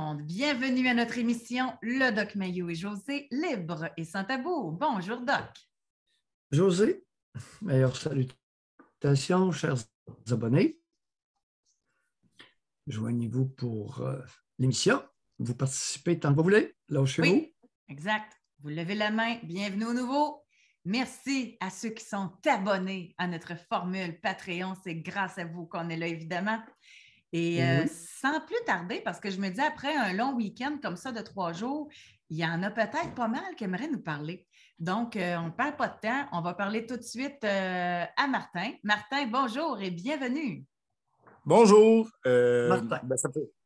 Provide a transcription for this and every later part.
monde. Bienvenue à notre émission Le Doc Mayou et José, libre et sans tabou. Bonjour, Doc. José, meilleures salutations, chers abonnés. Joignez-vous pour l'émission. Vous participez tant que vous voulez. Lâchez-vous. Oui, exact. Vous levez la main. Bienvenue au nouveau. Merci à ceux qui sont abonnés à notre formule Patreon. C'est grâce à vous qu'on est là, évidemment. Et oui. Sans plus tarder, parce que je me dis, après un long week-end comme ça de 3 jours, il y en a peut-être pas mal qui aimeraient nous parler. Donc, on ne perd pas de temps. On va parler tout de suite à Martin. Martin, bonjour et bienvenue. Bonjour. Martin.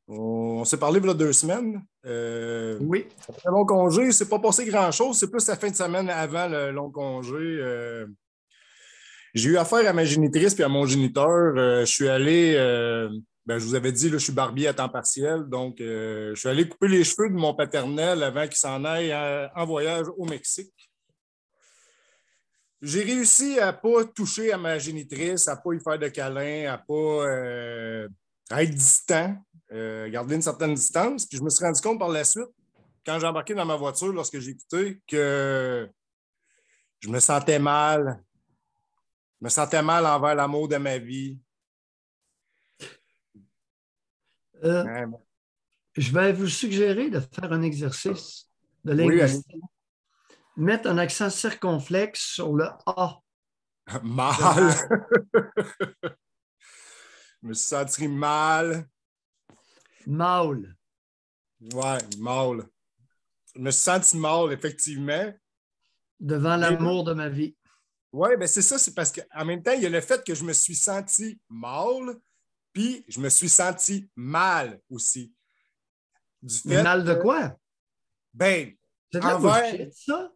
On s'est parlé il y a 2 semaines. Oui. Ça fait un long congé. C'est pas passé grand-chose. C'est plus la fin de semaine avant le long congé. J'ai eu affaire à ma génitrice et à mon géniteur. Je suis allé... je vous avais dit, là, je suis barbier à temps partiel. Donc, je suis allé couper les cheveux de mon paternel avant qu'il s'en aille en voyage au Mexique. J'ai réussi à ne pas toucher à ma génitrice, à ne pas y faire de câlins, à ne pas être distant, garder une certaine distance. Puis je me suis rendu compte par la suite, quand j'ai embarqué dans ma voiture, lorsque j'ai écouté, que je me sentais mal. Je me sentais mal envers l'amour de ma vie. Je vais vous suggérer de faire un exercice de linguistique. Oui, mettre un accent circonflexe sur le A. Mal. Je me suis senti mal. Mal. Ouais, mal. Je me suis senti mal, effectivement. Devant l'amour de ma vie. Oui, bien c'est ça, c'est parce qu'en même temps, il y a le fait que je me suis senti mal, puis je me suis senti mal aussi. Mais mal de quoi? Ben, c'est de la bullshit, ça?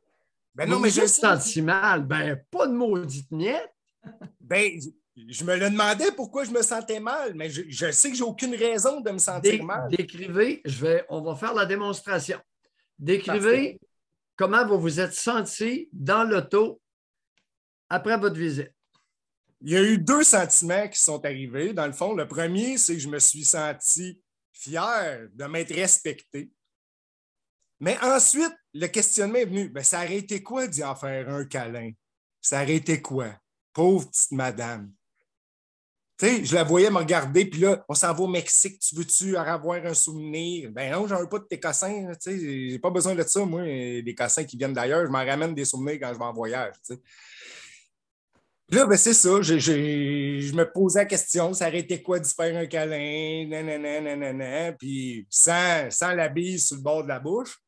Ben non, mais je senti mal. Ben, pas de maudite miette. Ben, je me le demandais pourquoi je me sentais mal, mais je sais que j'ai aucune raison de me sentir mal. Décrivez, on va faire la démonstration. Décrivez comment vous vous êtes senti dans l'auto après votre visite. Il y a eu 2 sentiments qui sont arrivés. Dans le fond, le premier, c'est que je me suis senti fier de m'être respecté. Mais ensuite, le questionnement est venu. Ben, ça aurait été quoi d'y en faire un câlin? Ça aurait été quoi? Pauvre petite madame. Tu sais, je la voyais me regarder, puis là, on s'en va au Mexique. Tu veux-tu avoir un souvenir? Ben non, j'en veux pas de tes cossins. Tu sais, j'ai pas besoin de ça, moi, des cossins qui viennent d'ailleurs. Je m'en ramène des souvenirs quand je vais en voyage. Tu sais. Puis là, ben c'est ça. Je me posais la question, ça aurait été quoi d'y faire un câlin? Nanana, puis sans la bise sur le bord de la bouche.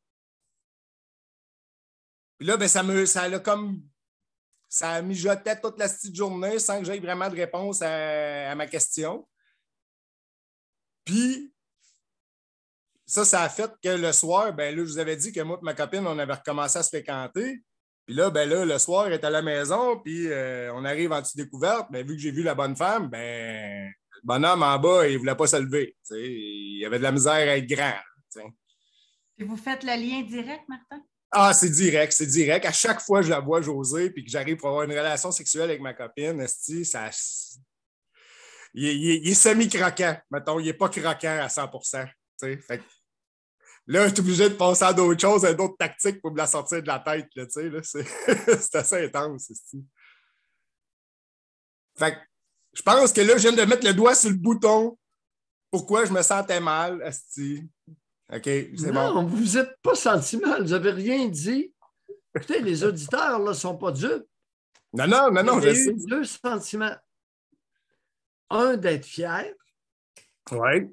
Puis là, ben, ça mijotait toute la petite journée sans que j'aie vraiment de réponse à ma question. Puis, ça a fait que le soir, ben là, je vous avais dit que moi et ma copine, on avait recommencé à se fréquenter. Puis là, ben là, le soir, elle est à la maison, puis on arrive en dessous découverte. Ben, vu que j'ai vu la bonne femme, ben, le bonhomme en bas, il ne voulait pas se lever. T'sais. Il avait de la misère à être grand. T'sais. Puis vous faites le lien direct, Martin? Ah, c'est direct, c'est direct. À chaque fois que je la vois, José, puis que j'arrive pour avoir une relation sexuelle avec ma copine, il est semi-croquant, mettons. Il n'est pas croquant à 100%. Fait que là, je suis obligé de penser à d'autres choses, à d'autres tactiques pour me la sortir de la tête. Là, c'est assez intense. Fait que je pense que là, je viens de mettre le doigt sur le bouton. Pourquoi je me sentais mal, asti. OK, c'est bon. Non, vous vous êtes pas senti mal. Vous n'avez rien dit. Écoutez, les auditeurs ne sont pas dupes. Non, je sais. Il y a eu 2 sentiments. Un, d'être fier. Oui.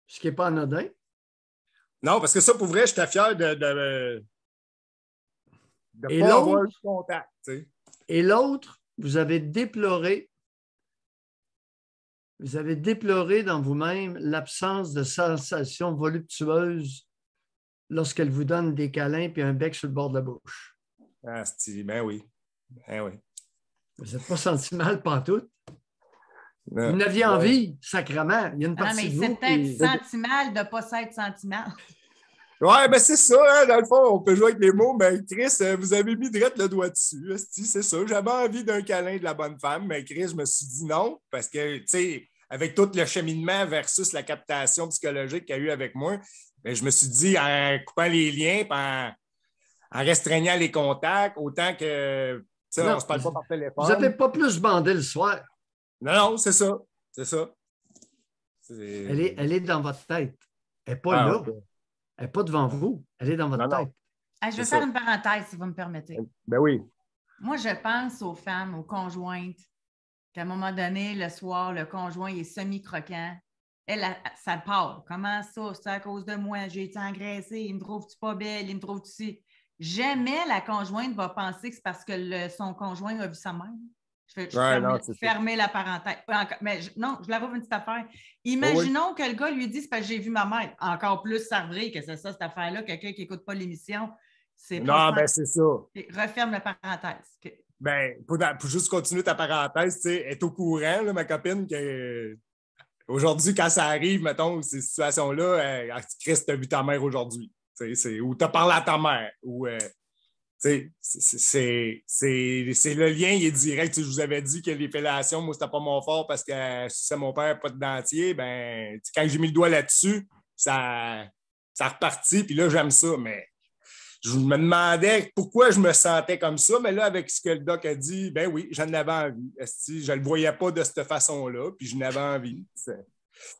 Ce qui n'est pas anodin. Non, parce que ça, pour vrai, j'étais fier de et pas avoir eu contact. T'sais. Et l'autre, vous avez déploré dans vous-même l'absence de sensations voluptueuses lorsqu'elle vous donne des câlins et un bec sur le bord de la bouche. Ah, ben oui. Ben oui. Vous n'êtes pas senti mal pantoute? Non. Vous n'aviez envie, sacrément. Il y a une partie de vous. Non, mais c'est peut-être senti mal de ne pas s'être senti mal. Ouais, ben c'est ça, hein, dans le fond, on peut jouer avec les mots, mais Chris, vous avez mis direct le doigt dessus. C'est ça, j'avais envie d'un câlin de la bonne femme, mais Chris, je me suis dit non, parce que, tu sais, avec tout le cheminement versus la captation psychologique qu'il y a eu avec moi, bien, je me suis dit, en coupant les liens, en restreignant les contacts, autant que, on ne se parle pas par téléphone. Vous n'avez pas plus bandé le soir. Non, c'est ça. C'est ça. Elle est dans votre tête. Elle n'est pas là. Okay. Elle n'est pas devant vous. Elle est dans votre tête. Je vais faire une parenthèse, si vous me permettez. Ben oui. Moi, je pense aux femmes, aux conjointes, qu'à un moment donné, le soir, le conjoint est semi-croquant. Elle, ça part. Comment ça? C'est à cause de moi. J'ai été engraissée. Il me trouve-tu pas belle? Il me trouve-tu... Jamais la conjointe va penser que c'est parce que son conjoint a vu sa mère. Je vais fermer la parenthèse. Mais non, je la vois une petite affaire. Imaginons que le gars lui dit c'est parce que j'ai vu ma mère. Encore plus cervé que c'est ça, cette affaire-là. Quelqu'un qui n'écoute pas l'émission. C'est ça. Referme la parenthèse. Pour juste continuer ta parenthèse, elle est au courant, là, ma copine, que aujourd'hui, quand ça arrive, mettons, ces situations-là, Chris, t'as vu ta mère aujourd'hui. Ou t'as parlé à ta mère. Ou c'est le lien, il est direct. Je vous avais dit que les fellations, moi, c'était pas mon fort parce que si c'est mon père, pas de dentier, ben, quand j'ai mis le doigt là-dessus, ça repartit, puis là, j'aime ça, mais je me demandais pourquoi je me sentais comme ça, mais là, avec ce que le doc a dit, ben oui, j'en avais envie. Je ne le voyais pas de cette façon-là, puis je n'avais envie.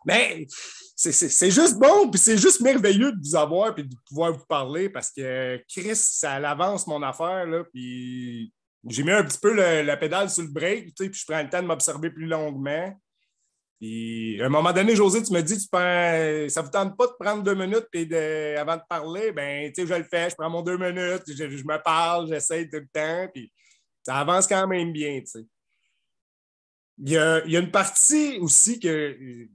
Mais c'est juste bon, puis c'est juste merveilleux de vous avoir puis de pouvoir vous parler parce que Chris, ça l'avance mon affaire, là, puis j'ai mis un petit peu la pédale sur le break, puis je prends le temps de m'observer plus longuement. Puis, à un moment donné, José, tu me dis, ça ne vous tente pas de prendre 2 minutes avant de parler? Ben, je le fais, je prends mon 2 minutes, je me parle, j'essaie tout le temps, puis ça avance quand même bien, tu sais. Il y a une partie aussi que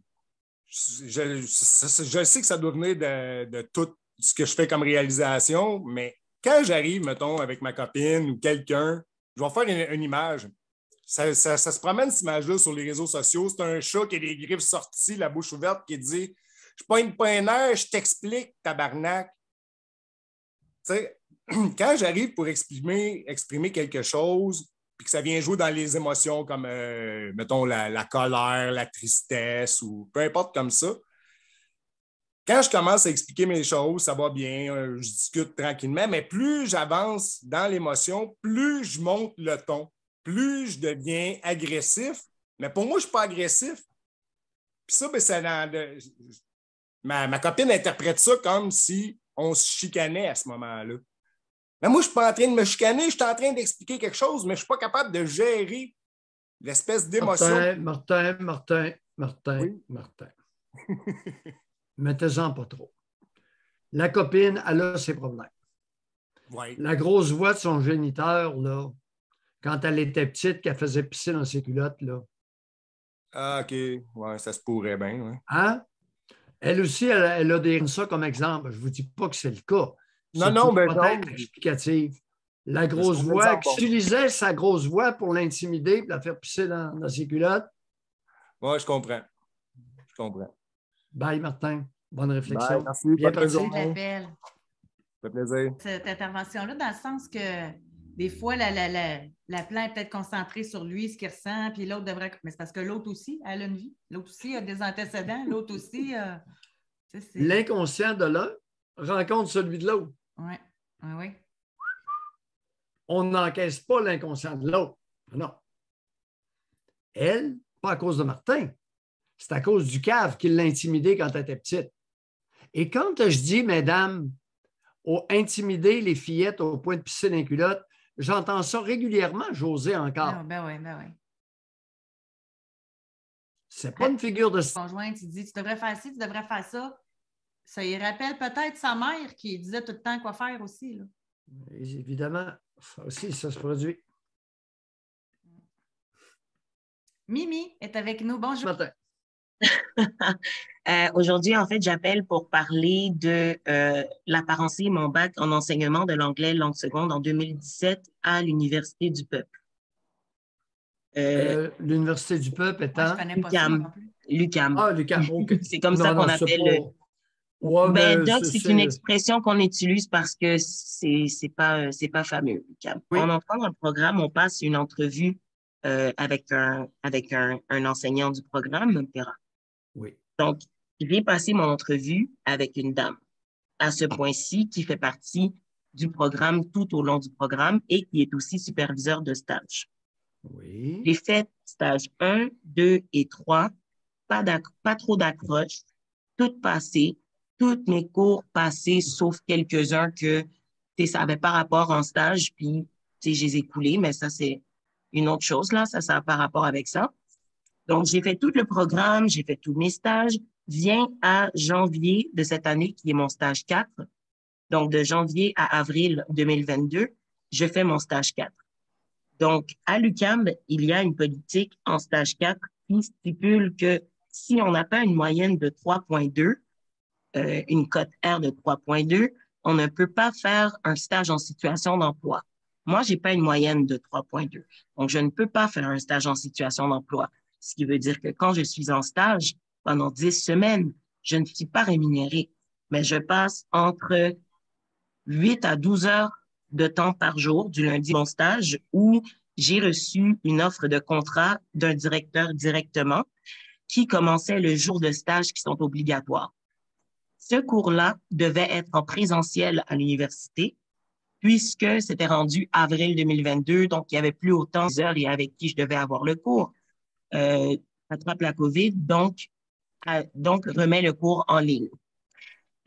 je sais que ça doit venir de tout ce que je fais comme réalisation, mais quand j'arrive, mettons, avec ma copine ou quelqu'un, je vais faire une image. Ça se promène, cette image-là, sur les réseaux sociaux. C'est un chat qui a les griffes sorties, la bouche ouverte, qui dit « Je pointe pas un air, je t'explique, tabarnak. » Tu sais, quand j'arrive pour exprimer quelque chose, puis que ça vient jouer dans les émotions comme, mettons, la colère, la tristesse ou peu importe comme ça, quand je commence à expliquer mes choses, ça va bien, je discute tranquillement, mais plus j'avance dans l'émotion, plus je monte le ton, plus je deviens agressif. Mais pour moi, je ne suis pas agressif. Puis ça, ma copine interprète ça comme si on se chicanait à ce moment-là. Mais moi, je ne suis pas en train de me chicaner, je suis en train d'expliquer quelque chose, mais je ne suis pas capable de gérer l'espèce d'émotion. Martin. Oui? Martin. Mettez-en pas trop. La copine, elle a ses problèmes. Oui. La grosse voix de son géniteur, là, quand elle était petite, qu'elle faisait pisser dans ses culottes, là. Ah, OK. Ouais, ça se pourrait bien, oui. Hein? Elle aussi, elle a des ça comme exemple. Je ne vous dis pas que c'est le cas. Non, mais peut-être explicative. La grosse voix, qui utilisait sa grosse voix pour l'intimider et la faire pisser dans ses culottes. Oui, je comprends. Bye, Martin. Bonne réflexion. Bye, merci. Bien parti. Ça fait plaisir. Cette intervention-là, dans le sens que des fois, la plainte est peut-être concentrée sur lui, ce qu'il ressent, puis l'autre devrait... Mais c'est parce que l'autre aussi, elle a une vie. L'autre aussi a des antécédents. L'autre aussi... L'inconscient de l'un rencontre celui de l'autre. Oui. On n'encaisse pas l'inconscient de l'autre. Non. Elle, pas à cause de Martin. C'est à cause du cave qui l'a intimidée quand elle était petite. Et quand je dis, mesdames, intimider les fillettes au point de pisser dans les culottes, j'entends ça régulièrement, José, encore. Ben oui. C'est pas une figure de... Conjoint, tu dis, tu devrais faire ci, tu devrais faire ça. Ça y rappelle peut-être sa mère qui disait tout le temps quoi faire aussi. Là. Évidemment, ça aussi, ça se produit. Mimi est avec nous. Bonjour. Martin. Aujourd'hui, en fait, j'appelle pour parler de l'apparency, mon bac en enseignement de l'anglais langue seconde en 2017 à l'Université du Peuple. L'Université du Peuple étant... l'UQAM. l'UQAM. Ah, l'UQAM, OK. C'est comme ça qu'on appelle... Doc, c'est une expression qu'on utilise parce que c'est pas fameux, l'UQAM. Oui. On entend dans le programme, on passe une entrevue un enseignant du programme. Oui. Donc, j'ai passé mon entrevue avec une dame à ce point-ci qui fait partie du programme tout au long du programme et qui est aussi superviseur de stage. Oui. J'ai fait stage 1, 2 et 3, pas trop d'accroches, tout passé, tous mes cours passés, sauf quelques-uns que ça n'avait pas rapport en stage, puis je les ai coulés, mais ça, c'est une autre chose, là, ça n'a pas rapport avec ça. Donc, j'ai fait tout le programme, j'ai fait tous mes stages. Vient à janvier de cette année, qui est mon stage 4. Donc, de janvier à avril 2022, je fais mon stage 4. Donc, à l'UQAM, il y a une politique en stage 4 qui stipule que si on n'a pas une moyenne de 3,2, une cote R de 3,2, on ne peut pas faire un stage en situation d'emploi. Moi, j'ai pas une moyenne de 3,2. Donc, je ne peux pas faire un stage en situation d'emploi. Ce qui veut dire que quand je suis en stage pendant 10 semaines, je ne suis pas rémunérée, mais je passe entre 8 à 12 heures de temps par jour du lundi à mon stage où j'ai reçu une offre de contrat d'un directeur directement qui commençait le jour de stage qui sont obligatoires. Ce cours-là devait être en présentiel à l'université puisque c'était rendu avril 2022, donc il n'y avait plus autant d'heures et avec qui je devais avoir le cours. Attrape la COVID, donc remets le cours en ligne.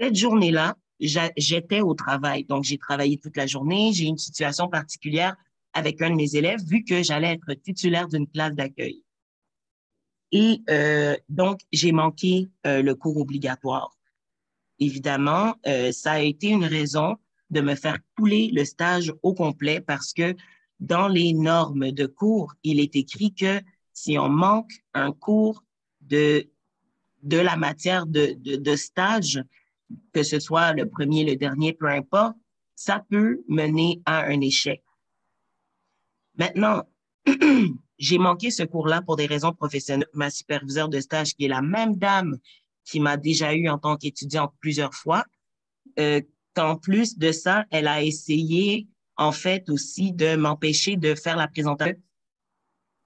Cette journée-là, j'étais au travail, donc j'ai travaillé toute la journée. J'ai une situation particulière avec un de mes élèves vu que j'allais être titulaire d'une classe d'accueil. Et donc, j'ai manqué le cours obligatoire. Évidemment, ça a été une raison de me faire couler le stage au complet parce que dans les normes de cours, il est écrit que si on manque un cours de la matière de stage, que ce soit le premier, le dernier, peu importe, ça peut mener à un échec. Maintenant, j'ai manqué ce cours-là pour des raisons professionnelles. Ma superviseure de stage, qui est la même dame qui m'a déjà eu en tant qu'étudiante plusieurs fois, qu'en plus de ça, elle a essayé, en fait, aussi de m'empêcher de faire la présentation.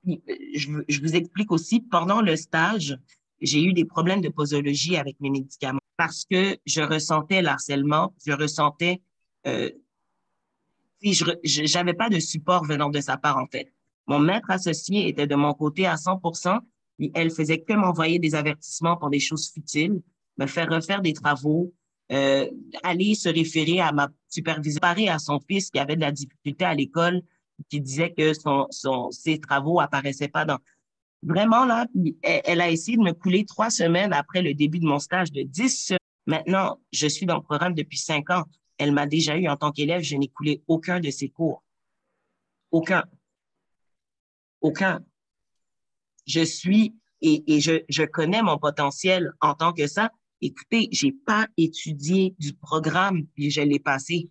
Je vous explique aussi, pendant le stage, j'ai eu des problèmes de posologie avec mes médicaments parce que je ressentais l'harcèlement, je ressentais, j'avais pas de support venant de sa part, en fait. Mon maître associé était de mon côté à 100%, et elle faisait que m'envoyer des avertissements pour des choses futiles, me faire refaire des travaux, aller se référer à ma superviseure, parler à son fils qui avait de la difficulté à l'école, qui disait que ses travaux apparaissaient pas dans... Vraiment, là, elle a essayé de me couler 3 semaines après le début de mon stage de 10 semaines. Maintenant, je suis dans le programme depuis 5 ans. Elle m'a déjà eu en tant qu'élève, je n'ai coulé aucun de ses cours. Aucun. Aucun. Je suis, et je connais mon potentiel en tant que ça. Écoutez, j'ai pas étudié du programme, puis je l'ai passé.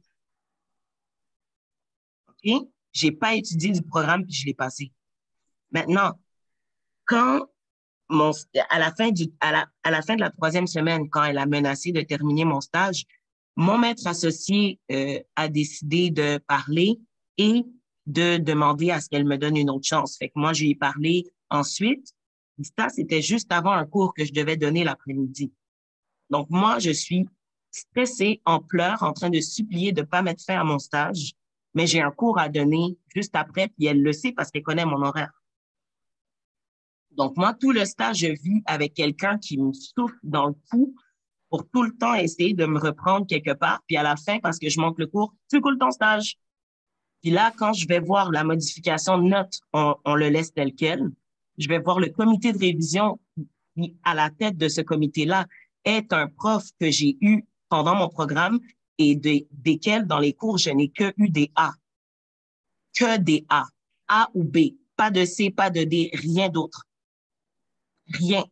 OK? J'ai pas étudié du programme, puis je l'ai passé. Maintenant, quand à la fin de la 3e semaine, quand elle a menacé de terminer mon stage, mon maître associé a décidé de parler et de demander à ce qu'elle me donne une autre chance. Fait que moi, je lui ai parlé ensuite. Ça, c'était juste avant un cours que je devais donner l'après-midi. Donc, moi, je suis stressée, en pleurs, en train de supplier de ne pas mettre fin à mon stage, mais j'ai un cours à donner juste après, puis elle le sait parce qu'elle connaît mon horaire. Donc, moi, tout le stage, je vis avec quelqu'un qui me souffle dans le cou pour tout le temps essayer de me reprendre quelque part. Puis à la fin, parce que je manque le cours, tu coules ton stage. Puis là, quand je vais voir la modification de notes, on le laisse tel quel. Je vais voir le comité de révision qui, à la tête de ce comité-là, est un prof que j'ai eu pendant mon programme et desquels, dans les cours, je n'ai que eu des A. Que des A. A ou B. Pas de C, pas de D, rien d'autre. Rien.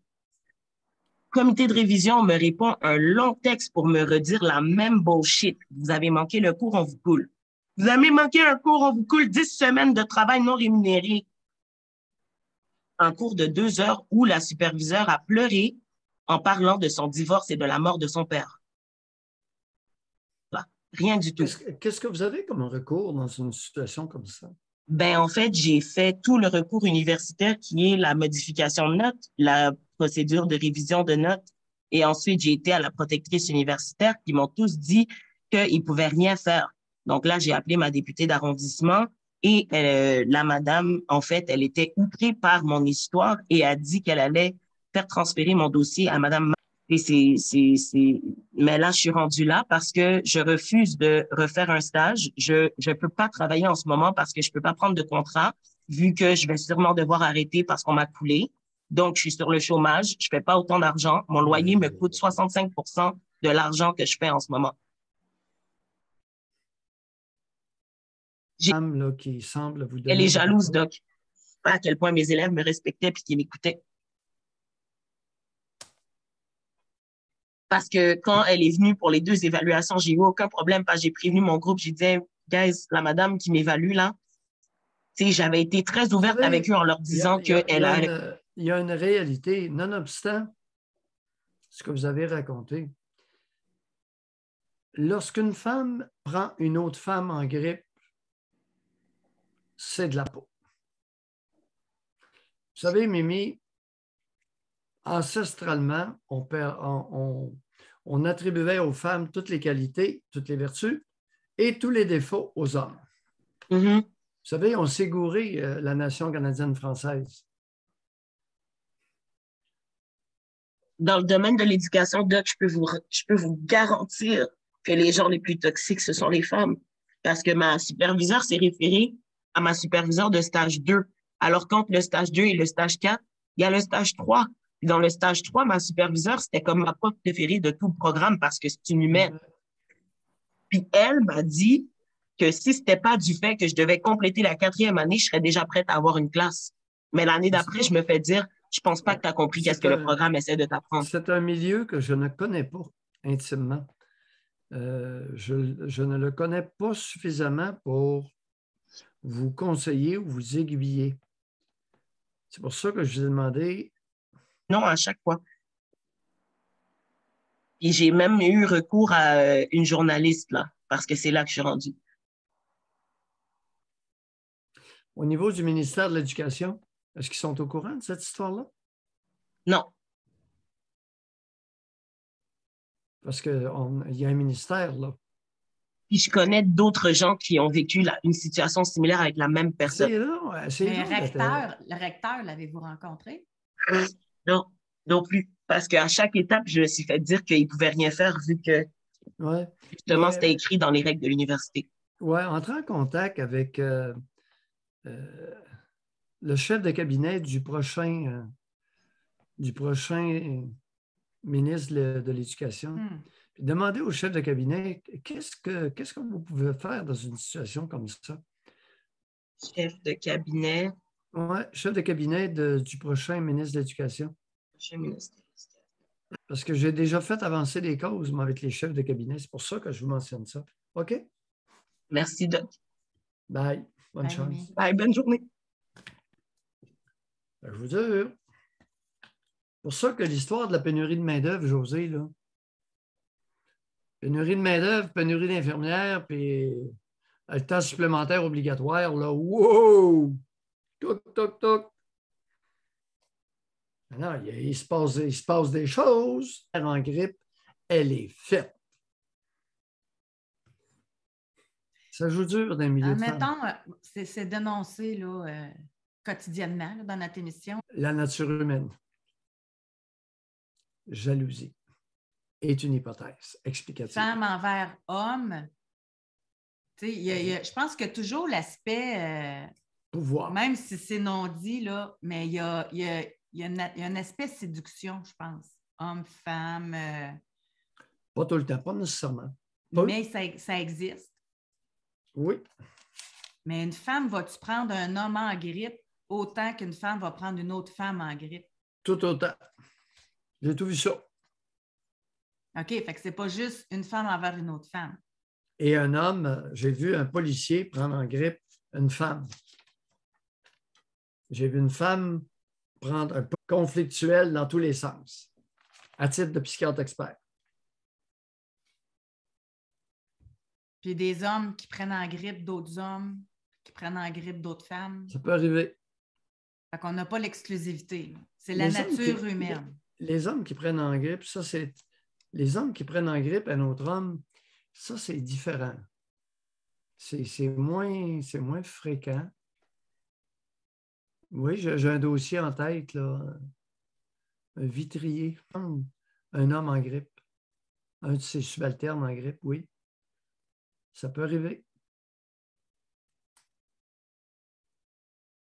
Comité de révision me répond un long texte pour me redire la même bullshit. Vous avez manqué le cours, on vous coule. Vous avez manqué un cours, on vous coule 10 semaines de travail non rémunéré. Un cours de 2 heures où la superviseure a pleuré en parlant de son divorce et de la mort de son père. Voilà. Rien du tout. Qu'est-ce que vous avez comme recours dans une situation comme ça? Ben, en fait, j'ai fait tout le recours universitaire qui est la modification de notes, la procédure de révision de notes. Et ensuite, j'ai été à la protectrice universitaire qui m'ont tous dit qu'ils pouvaient rien faire. Donc là, j'ai appelé ma députée d'arrondissement et la madame, en fait, elle était outrée par mon histoire et a dit qu'elle allait faire transférer mon dossier à madame. Et mais là, je suis rendue là parce que je refuse de refaire un stage. Je peux pas travailler en ce moment parce que je peux pas prendre de contrat vu que je vais sûrement devoir arrêter parce qu'on m'a coulé. Donc, je suis sur le chômage. Je fais pas autant d'argent. Mon loyer me coûte 65% de l'argent que je fais en ce moment. Femme là, qui semble vous Elle est donner... jalouse, Doc. Je sais pas à quel point mes élèves me respectaient puis qu'ils m'écoutaient. Parce que quand elle est venue pour les 2 évaluations, j'ai eu aucun problème parce que j'ai prévenu mon groupe. J'ai dit, guys, la madame qui m'évalue là, tu sais, j'avais été très ouverte savez, avec eux en leur disant qu'elle a... Il y a une réalité, nonobstant ce que vous avez raconté. Lorsqu'une femme prend une autre femme en grippe, c'est de la peau. Vous savez, Mimi, ancestralement, on attribuait aux femmes toutes les qualités, toutes les vertus et tous les défauts aux hommes. Mm-hmm. Vous savez, on s'est gouré, la nation canadienne-française. Dans le domaine de l'éducation, Doc, je peux vous garantir que les gens les plus toxiques, ce sont les femmes. Parce que ma superviseure s'est référée à ma superviseure de stage 2. Alors, quand le stage 2 et le stage 4, il y a le stage 3. Puis dans le stage 3, ma superviseure, c'était comme ma prof préférée de tout le programme parce que c'est une humaine. Puis elle m'a dit que si c'était pas du fait que je devais compléter la 4e année, je serais déjà prête à avoir une classe. Mais l'année d'après, je me fais dire, je pense pas que tu as compris qu'est-ce que le programme essaie de t'apprendre. C'est un milieu que je ne connais pas intimement. Je ne le connais pas suffisamment pour vous conseiller ou vous aiguiller. C'est pour ça que je vous ai demandé. Non, à chaque fois. Et j'ai même eu recours à une journaliste, là, parce que c'est là que je suis rendue. Au niveau du ministère de l'Éducation, est-ce qu'ils sont au courant de cette histoire-là? Non. Parce qu'il y a un ministère, là. Puis je connais d'autres gens qui ont vécu une situation similaire avec la même personne. Mais le recteur, l'avez-vous rencontré? Non, non plus. Parce qu'à chaque étape, je me suis fait dire qu'il ne pouvait rien faire vu que justement, c'était écrit dans les règles de l'université. Oui, entrer en contact avec le chef de cabinet du prochain ministre de l'Éducation. Puis demander au chef de cabinet qu'est-ce que vous pouvez faire dans une situation comme ça. Chef de cabinet. Oui, chef de cabinet du prochain ministre de l'Éducation. Parce que j'ai déjà fait avancer des causes, moi, avec les chefs de cabinet. C'est pour ça que je vous mentionne ça. OK? Merci, Doc. Bye. Bonne chance. Bye, bonne journée. Ben, je vous jure. Pour ça que l'histoire de la pénurie de main-d'œuvre, José, là. Pénurie de main-d'œuvre, pénurie d'infirmières, puis le temps supplémentaire obligatoire, là. Wow! Toc, toc, toc. Non, il se passe des choses. En grippe, elle est faite. Ça joue dur dans le milieu de mettons, femmes. c'est dénoncé là, quotidiennement là, dans notre émission. La nature humaine. Jalousie est une hypothèse explicative. Femme envers homme. Je pense que toujours l'aspect pouvoir. Même si c'est non dit, là, mais il y a un aspect séduction, je pense. Homme, femme. Pas tout le temps, pas nécessairement. Mais ça existe. Oui. Mais une femme, va-tu prendre un homme en grippe autant qu'une femme va prendre une autre femme en grippe? Tout autant. J'ai tout vu ça. OK, fait que c'est pas juste une femme envers une autre femme. Et un homme, j'ai vu un policier prendre en grippe une femme. J'ai vu une femme prendre un peu conflictuel dans tous les sens, à titre de psychiatre expert. Puis des hommes qui prennent en grippe d'autres hommes qui prennent en grippe d'autres femmes? Ça peut arriver. Fait qu'on n'a pas l'exclusivité. C'est la Les hommes nature qui- humaine. Les hommes qui prennent en grippe, ça, c'est. Les hommes qui prennent en grippe à notre homme, ça, c'est différent. C'est moins fréquent. Oui, j'ai un dossier en tête, là. Un vitrier, un homme en grippe. Un de ses subalternes en grippe, oui. Ça peut arriver.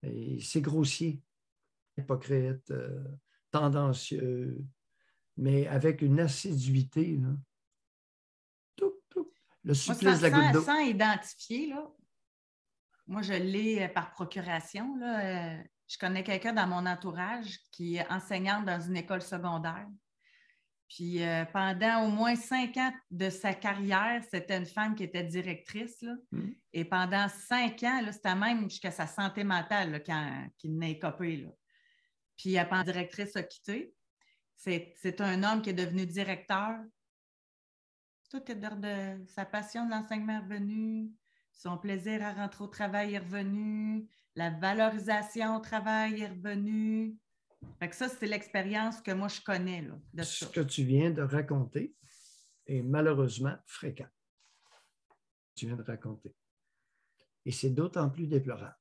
Et c'est grossier, hypocrite, tendancieux, mais avec une assiduité, là. Toup, toup. Le Moi, supplice de la goutte d'eau. sans identifier, là, moi, je l'ai par procuration. Là. Je connais quelqu'un dans mon entourage qui est enseignante dans une école secondaire. Puis pendant au moins 5 ans de sa carrière, c'était une femme qui était directrice. Là. Et pendant 5 ans, là, c'était même jusqu'à sa santé mentale là, qu'il n'a écopé. Là. Puis pendant que la directrice a quitté, c'est un homme qui est devenu directeur. Tout est de sa passion de l'enseignement est revenue, son plaisir à rentrer au travail est revenu, la valorisation au travail est revenue. Fait que ça, c'est l'expérience que moi, je connais là, de ça. Ce que tu viens de raconter est malheureusement fréquent. Tu viens de raconter. Et c'est d'autant plus déplorable.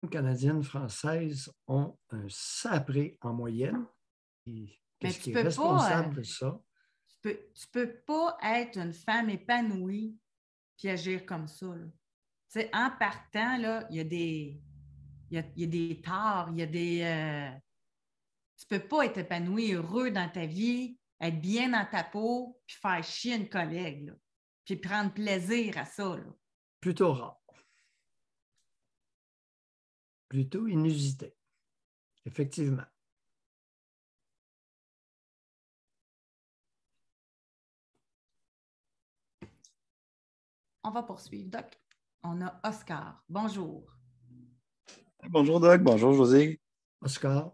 Les Canadiennes françaises ont un sapré en moyenne. Et qu'est-ce qui est responsable de ça? Tu peux pas être une femme épanouie puis agir comme ça. En partant, là, il y a des torts, il y a des... tu peux pas être épanoui, heureux dans ta vie, être bien dans ta peau, puis faire chier une collègue, là, puis prendre plaisir à ça. Là. Plutôt rare. Plutôt inusité. Effectivement. On va poursuivre. Doc, on a Oscar. Bonjour. Bonjour Doc, bonjour José. Oscar.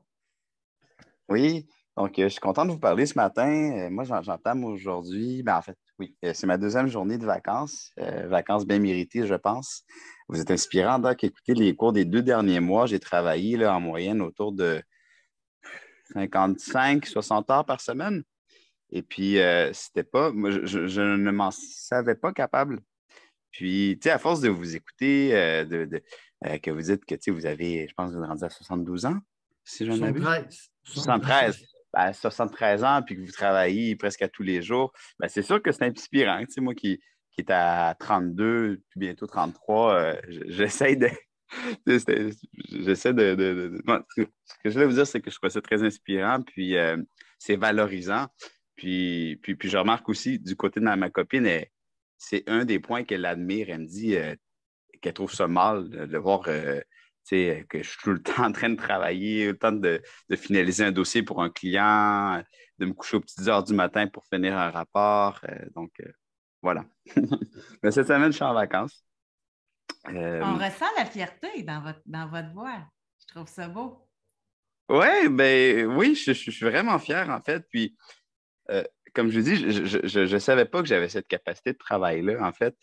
Oui, donc je suis content de vous parler ce matin. Moi, j'entame aujourd'hui, en fait, oui, c'est ma deuxième journée de vacances, vacances bien méritées, je pense. Vous êtes inspirant, Doc. Écoutez, les cours des 2 derniers mois, j'ai travaillé là, en moyenne autour de 55-60 heures par semaine. Et puis, c'était pas, moi, je ne m'en savais pas capable. Puis, tu sais, à force de vous écouter, que vous dites que, tu sais, vous avez, je pense que vous êtes rendu à 72 ans, si je ne m'abuse. 73. 73 ans, puis que vous travaillez presque à tous les jours, c'est sûr que c'est inspirant. Tu sais, moi qui est à 32, puis bientôt 33, j'essaie de... Bon, ce que je voulais vous dire, c'est que je trouve ça très inspirant, puis c'est valorisant. Puis je remarque aussi, du côté de ma copine, c'est un des points qu'elle admire. Elle me dit qu'elle trouve ça mal de voir que je suis tout le temps en train de travailler, le temps de finaliser un dossier pour un client, de me coucher aux petites heures du matin pour finir un rapport. Voilà. Mais cette semaine, je suis en vacances. On ressent la fierté dans votre voix. Je trouve ça beau. Ouais, oui, je suis vraiment fier, en fait. Puis, comme je vous dis, je ne savais pas que j'avais cette capacité de travail-là, en fait.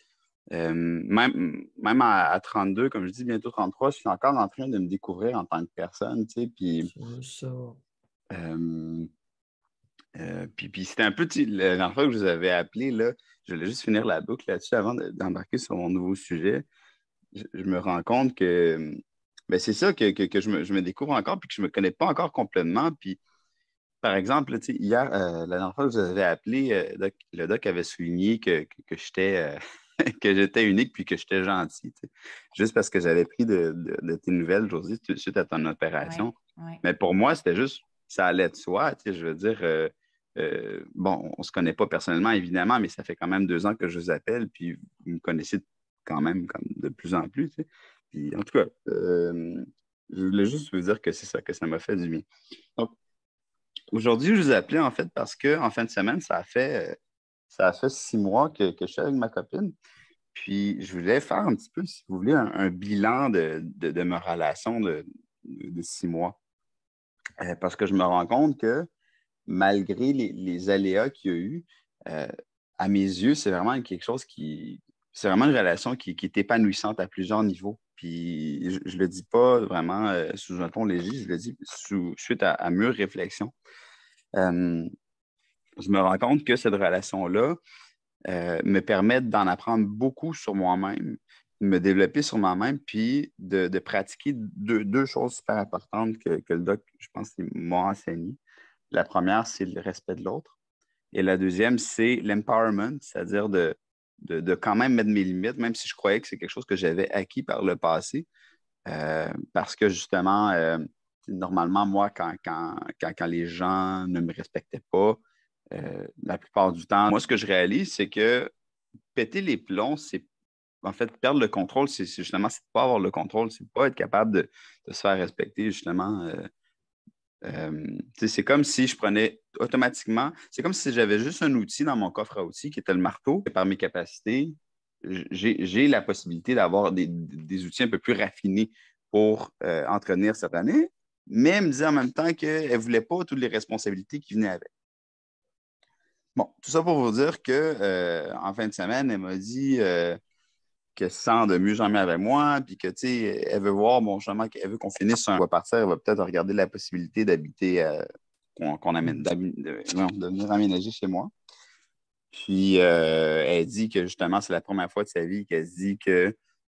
Même à 32, comme je dis, bientôt 33, je suis encore en train de me découvrir en tant que personne, tu sais, puis... puis c'était un peu, la dernière fois que je vous avais appelé, là, je voulais juste finir la boucle là-dessus avant d'embarquer sur mon nouveau sujet. Je me rends compte que c'est ça que je me découvre encore, puis que je ne me connais pas encore complètement, puis par exemple, hier, la dernière fois que vous avez appelé, le doc avait souligné que j'étais que j'étais unique puis que j'étais gentil. Juste parce que j'avais pris de tes nouvelles, Josie, tout de suite à ton opération. Ouais. Mais pour moi, c'était juste, ça allait de soi. Je veux dire, bon, on ne se connaît pas personnellement, évidemment, mais ça fait quand même 2 ans que je vous appelle, puis vous me connaissez quand même comme de plus en plus. Puis, en tout cas, je voulais juste vous dire que c'est ça, que ça m'a fait du bien. Donc, aujourd'hui, je vous ai appelé en fait parce qu'en fin de semaine, ça a fait 6 mois que je suis avec ma copine. Puis, je voulais faire un petit peu, si vous voulez, un bilan de ma relation de 6 mois. Parce que je me rends compte que malgré les aléas qu'il y a eu, à mes yeux, c'est vraiment quelque chose qui c'est vraiment une relation qui est épanouissante à plusieurs niveaux. Puis je ne le dis pas vraiment sous un ton léger, je le dis suite à mûre réflexion. Euh, je me rends compte que cette relation-là me permet d'en apprendre beaucoup sur moi-même, de me développer sur moi-même, puis de pratiquer deux choses super importantes que le doc, je pense, m'a enseigné. La première, c'est le respect de l'autre. Et la deuxième, c'est l'empowerment, c'est-à-dire de quand même mettre mes limites, même si je croyais que c'est quelque chose que j'avais acquis par le passé. Parce que justement, normalement, moi, quand les gens ne me respectaient pas, la plupart du temps, moi, ce que je réalise, c'est que péter les plombs, c'est en fait perdre le contrôle, c'est justement, c'est de pas avoir le contrôle, c'est de pas être capable de se faire respecter, justement. C'est comme si je prenais automatiquement, c'est comme si j'avais juste un outil dans mon coffre à outils qui était le marteau. Et par mes capacités, j'ai la possibilité d'avoir des outils un peu plus raffinés pour entretenir cette année, mais elle me disait en même temps qu'elle ne voulait pas toutes les responsabilités qui venaient avec. Bon, tout ça pour vous dire qu'en fin de semaine, elle m'a dit qu'elle se sent de mieux en mieux avec moi, puis que, tu sais, elle veut voir, bon, justement, elle veut qu'on finisse un. Elle va partir, elle va peut-être regarder la possibilité d'habiter, qu'on amène, de venir aménager chez moi. Puis, elle dit que, justement, c'est la première fois de sa vie qu'elle se dit que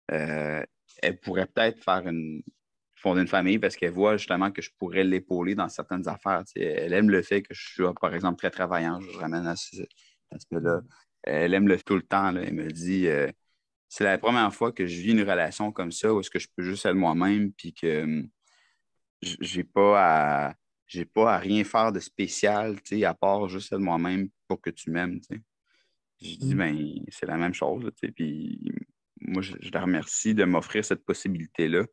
elle pourrait peut-être fonder une famille parce qu'elle voit, justement, que je pourrais l'épauler dans certaines affaires. Tu sais, elle aime le fait que je suis, par exemple, très travaillant. Je ramène à ce aspect-là. Elle aime tout le temps, là. Elle me dit... c'est la première fois que je vis une relation comme ça où est-ce que je peux juste être moi-même puis que j'ai pas à rien faire de spécial, tu sais, à part juste être moi-même pour que tu m'aimes, tu sais. Je dis, ben, c'est la même chose, là, tu sais, puis moi, je la remercie de m'offrir cette possibilité-là.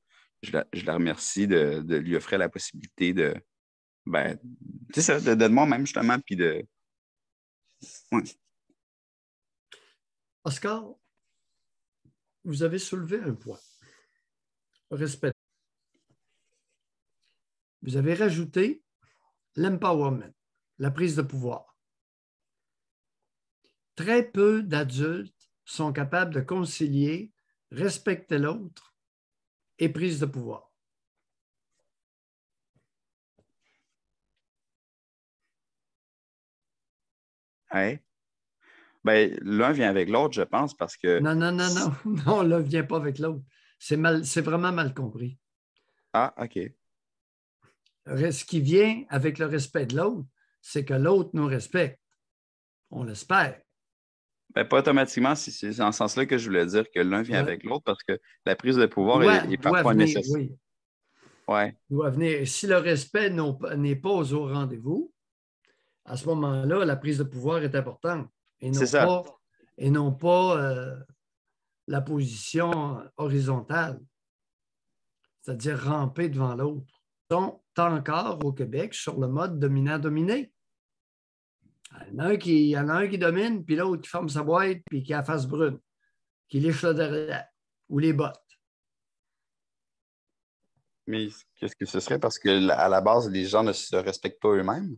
Je la remercie de lui offrir la possibilité ben, tu sais, ça, de moi-même, justement, puis de... Ouais. Oscar, vous avez soulevé un point. Respect. Vous avez rajouté l'empowerment, la prise de pouvoir. Très peu d'adultes sont capables de concilier respecter l'autre et prise de pouvoir. Ouais. Ben, l'un vient avec l'autre, je pense, parce que... Non, l'un ne vient pas avec l'autre. C'est vraiment mal compris. Ah, OK. Ce qui vient avec le respect de l'autre, c'est que l'autre nous respecte. On l'espère. Ben, pas automatiquement, c'est dans ce sens-là que je voulais dire que l'un vient avec l'autre parce que la prise de pouvoir est parfois venir, nécessaire. oui. Ouais. Doit venir. Et si le respect n'est pas au rendez-vous, à ce moment-là, la prise de pouvoir est importante et non pas la position horizontale, c'est-à-dire ramper devant l'autre. Sont encore au Québec sur le mode dominant-dominé. Il y en a un qui domine, puis l'autre qui ferme sa boîte, puis qui a la face brune, qui liche le derrière ou les bottes. Mais qu'est-ce que ce serait? Parce que à la base, les gens ne se respectent pas eux-mêmes?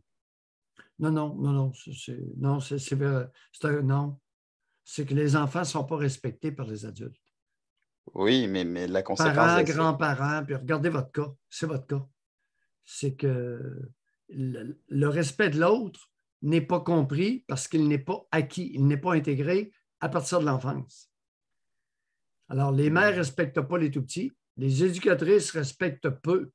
Non. C'est que les enfants ne sont pas respectés par les adultes. Oui, mais la conséquence Parents, de ça... grands-parents, puis regardez votre cas, c'est votre cas. C'est que le respect de l'autre n'est pas compris parce qu'il n'est pas acquis, il n'est pas intégré à partir de l'enfance. Alors, les mères ne respectent pas les tout-petits, les éducatrices respectent peu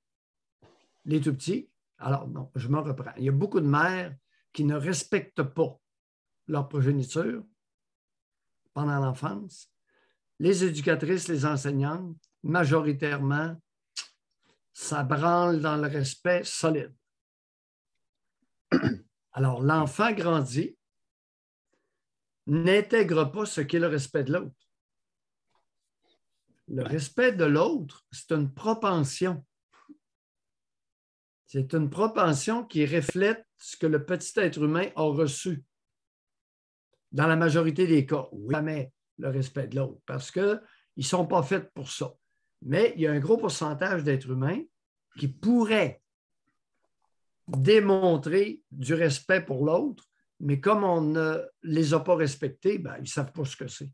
les tout-petits. Alors, non, je me reprends. Il y a beaucoup de mères qui ne respectent pas leur progéniture pendant l'enfance. Les éducatrices, les enseignantes, majoritairement, ça branle dans le respect solide. Alors, l'enfant grandit, n'intègre pas ce qu'est le respect de l'autre. Le respect de l'autre, c'est une propension. C'est une propension qui reflète ce que le petit être humain a reçu. Dans la majorité des cas, oui, jamais le respect de l'autre, parce qu'ils ne sont pas faits pour ça. Mais il y a un gros pourcentage d'êtres humains qui pourraient démontrer du respect pour l'autre, mais comme on ne les a pas respectés, ben, ils ne savent pas ce que c'est.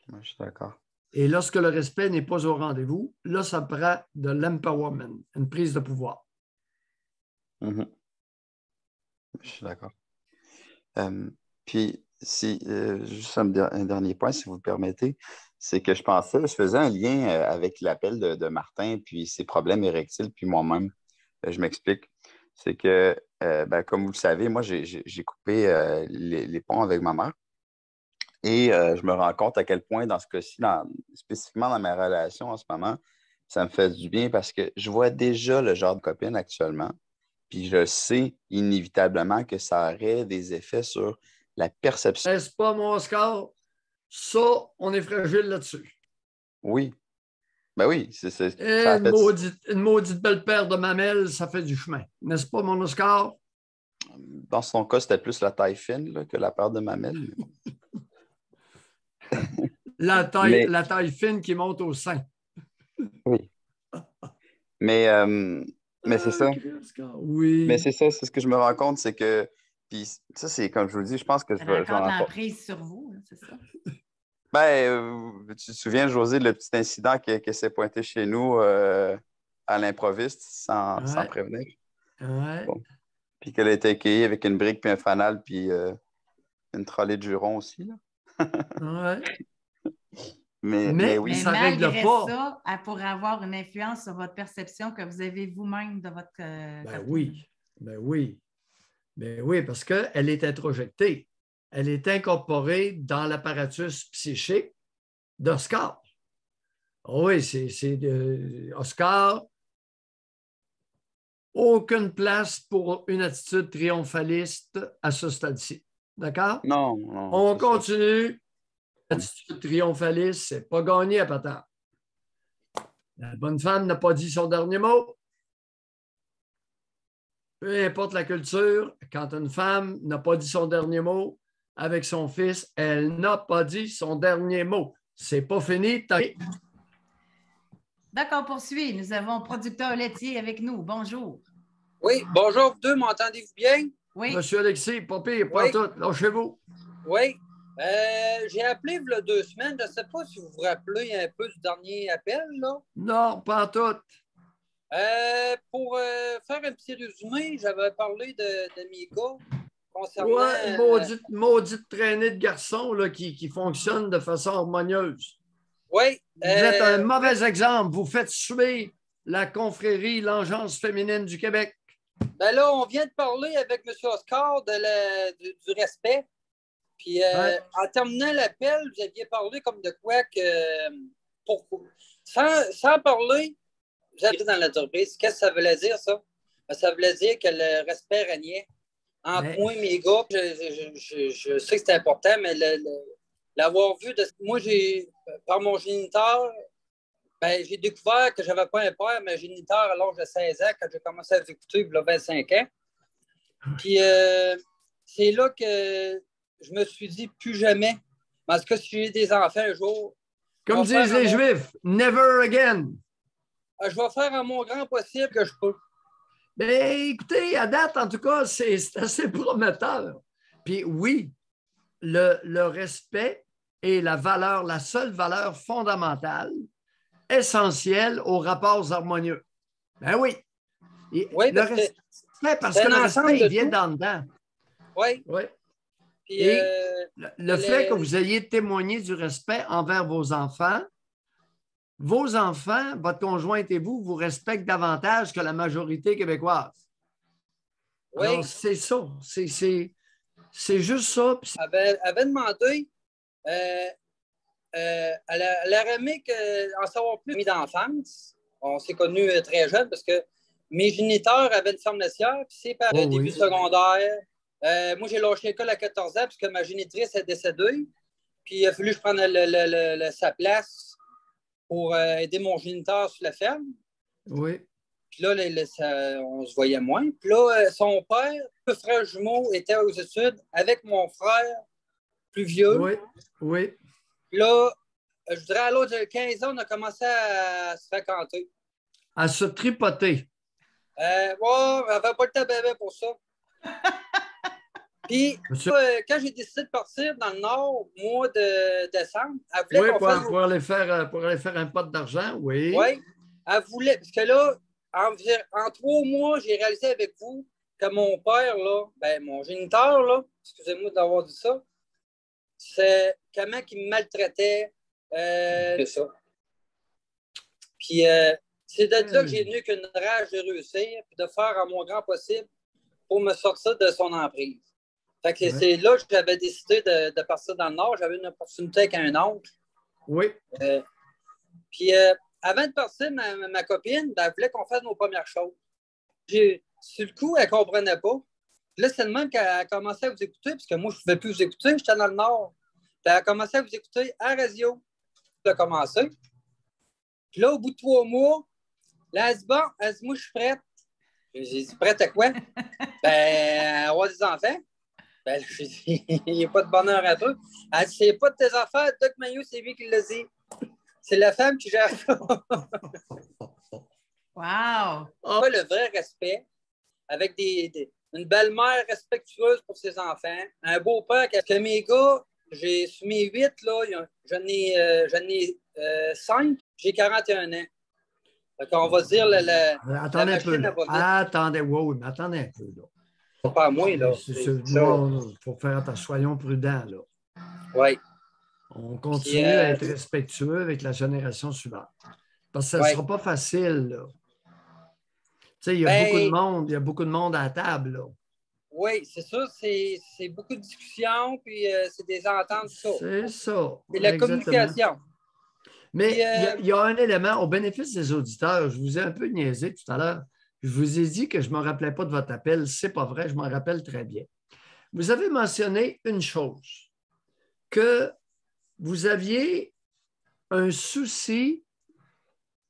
Moi, je suis d'accord. Et lorsque le respect n'est pas au rendez-vous, là, ça prend de l'empowerment, une prise de pouvoir. Mhm. Je suis d'accord. Puis, si, juste un dernier point, si vous le permettez, c'est que je faisais un lien avec l'appel de Martin, puis ses problèmes érectiles, puis moi-même. Je m'explique. C'est que, ben, comme vous le savez, moi, j'ai coupé les ponts avec ma mère. Et je me rends compte à quel point, dans ce cas-ci, spécifiquement dans ma relation en ce moment, ça me fait du bien parce que je vois déjà le genre de copine actuellement. Puis je sais inévitablement que ça aurait des effets sur la perception. N'est-ce pas, mon Oscar? Ça, on est fragile là-dessus. Oui, ben oui, Et ça a fait. une maudite belle paire de mamelles, ça fait du chemin. N'est-ce pas, mon Oscar? Dans son cas, c'était plus la taille fine là, que la paire de mamelles. La Mais taille fine qui monte au sein. oui. Mais, c'est ça. Oscar, Mais oui. c'est ça, c'est ce que je me rends compte, c'est que. Puis ça, c'est comme je vous le dis, je pense que Ça je vais raconte en l'emprise sur vous, c'est ça? Ben, tu te souviens, José, le petit incident qui s'est pointé chez nous à l'improviste sans Ouais, prévenir? ouais, Bon. Puis qu'elle a été accueillie avec une brique, puis un fanal, puis une trolley de jurons aussi. Là. ouais. Mais Mais Mais oui, ça ne règle malgré pas. ça, elle pourrait avoir une influence sur votre perception que vous avez vous-même de votre Ben copine. oui, ben oui. Ben oui, parce qu'elle est introjectée. Elle est incorporée dans l'apparatus psychique d'Oscar. Oui, Oscar, aucune place pour une attitude triomphaliste à ce stade-ci. D'accord? non, non, On c'est ça. continue. L'attitude triomphaliste, c'est pas gagné à patate. La bonne femme n'a pas dit son dernier mot. Peu importe la culture, quand une femme n'a pas dit son dernier mot avec son fils, elle n'a pas dit son dernier mot. C'est pas fini. D'accord, on poursuit. Nous avons producteur laitier avec nous. Bonjour. Oui, bonjour vous deux, m'entendez-vous bien? Oui, Monsieur Alexis, pas pire, pas Oui. tout. Lâchez-vous. Oui. J'ai appelé il y a 2 semaines. Je ne sais pas si vous vous rappelez un peu du dernier appel, là. Non, pas tout. Pour faire un petit résumé, j'avais parlé de mes gars concernant. Ouais, maudite traînée de garçons là, qui fonctionne de façon harmonieuse. Oui. Vous êtes un mauvais exemple. Vous faites suer la confrérie, l'engeance féminine du Québec. Ben là, on vient de parler avec M. Oscar du respect. Puis, en terminant l'appel, vous aviez parlé comme de quoi que. Sans parler, vous avez dans l'entreprise. Qu'est-ce que ça voulait dire, ça? Ça voulait dire que le respect régnait entre moi et mes gars. Je sais que c'est important, mais l'avoir vu, moi, par mon géniteur, ben, j'ai découvert que je n'avais pas un père, mais un géniteur à l'âge de 16 ans, quand j'ai commencé à vous écouter, il y a 25 ans. Puis, c'est là que je me suis dit plus jamais. Parce que si j'ai des enfants un jour. Comme disent les Juifs, never again. Je vais faire à mon grand possible que je peux. Bien, écoutez, à date, en tout cas, c'est assez prometteur. Puis oui, le respect est la seule valeur fondamentale, essentielle aux rapports harmonieux. Ben oui. Oui, le respect, parce que le respect, il vient d'en dedans. Oui. Oui. Puis, et le fait que vous ayez témoigné du respect envers vos enfants, votre conjointe et vous respectent davantage que la majorité québécoise. Oui. Alors, c'est ça. C'est juste ça. Elle avait demandé, elle aurait aimé en savoir plus d'enfance. On s'est connus très jeunes parce que mes géniteurs avaient une ferme laitière, puis c'est par début secondaire. Moi, j'ai lâché l'école à 14 ans puisque ma génitrice est décédée. Puis il a fallu que je prenne sa place pour aider mon géniteur sur la ferme. Oui. Puis là, on se voyait moins. Puis là, son père, deux frères jumeaux, était aux études avec mon frère plus vieux. Oui, oui. Puis là, je dirais à l'autre de 15 ans, on a commencé à se fréquenter. À se tripoter. Ouais, on n'avait pas le temps bébé pour ça. Puis, Monsieur- quand j'ai décidé de partir dans le Nord, au mois de décembre, elle voulait Oui, qu'on fasse... pour aller faire un pot d'argent, oui. Oui, elle voulait... Parce que là, en 3 mois, j'ai réalisé avec vous que mon père, là, ben, mon géniteur, là, excusez-moi d'avoir dit ça, c'est comment il me maltraitait. C'est ça. Puis, c'est de là que j'ai venu qu'une rage de réussir, puis de faire à mon grand possible pour me sortir de son emprise. Fait que c'est là que j'avais décidé de partir dans le Nord. J'avais une opportunité avec un oncle. Oui. Puis, avant de partir, ma copine, ben, elle voulait qu'on fasse nos premières choses. Sur le coup, elle ne comprenait pas. Puis là, c'est le même qu'elle a commencé à vous écouter, parce que moi, je ne pouvais plus vous écouter, j'étais dans le Nord. Puis elle a commencé à vous écouter à la radio. Elle a commencé. Puis là, au bout de 3 mois, là, elle dit, bon, elle dit, moi, je suis prête. J'ai dit, prête à quoi? Ben, avoir des enfants. Ben, j'ai dit, il n'y a pas de bonheur à toi. Elle dit, c'est pas de tes affaires, Doc Mayo, c'est lui qui l'a dit. C'est la femme qui gère ça. Wow! Pas le vrai respect, avec une belle-mère respectueuse pour ses enfants, un beau-père que mes gars, sur mes 8, là, j'en ai 5, j'ai 41 ans. Fait qu'on va dire Attendez un peu. machine, Là. elle va vite. Attendez, wow, mais attendez un peu. Là. C'est pas à moi, là. Il faut faire attention, soyons prudents. Là. Oui. On continue à être respectueux avec la génération suivante. Parce que ça ne sera pas facile. Là. Tu sais, il y a beaucoup de monde à la table. Là. Oui, c'est ça. C'est beaucoup de discussions, puis c'est des ententes, tout ça. C'est ça. C'est la exactement. communication. Mais il y a un élément, au bénéfice des auditeurs, je vous ai un peu niaisé tout à l'heure. Je vous ai dit que je ne me rappelais pas de votre appel. Ce n'est pas vrai, je m'en rappelle très bien. Vous avez mentionné une chose, que vous aviez un souci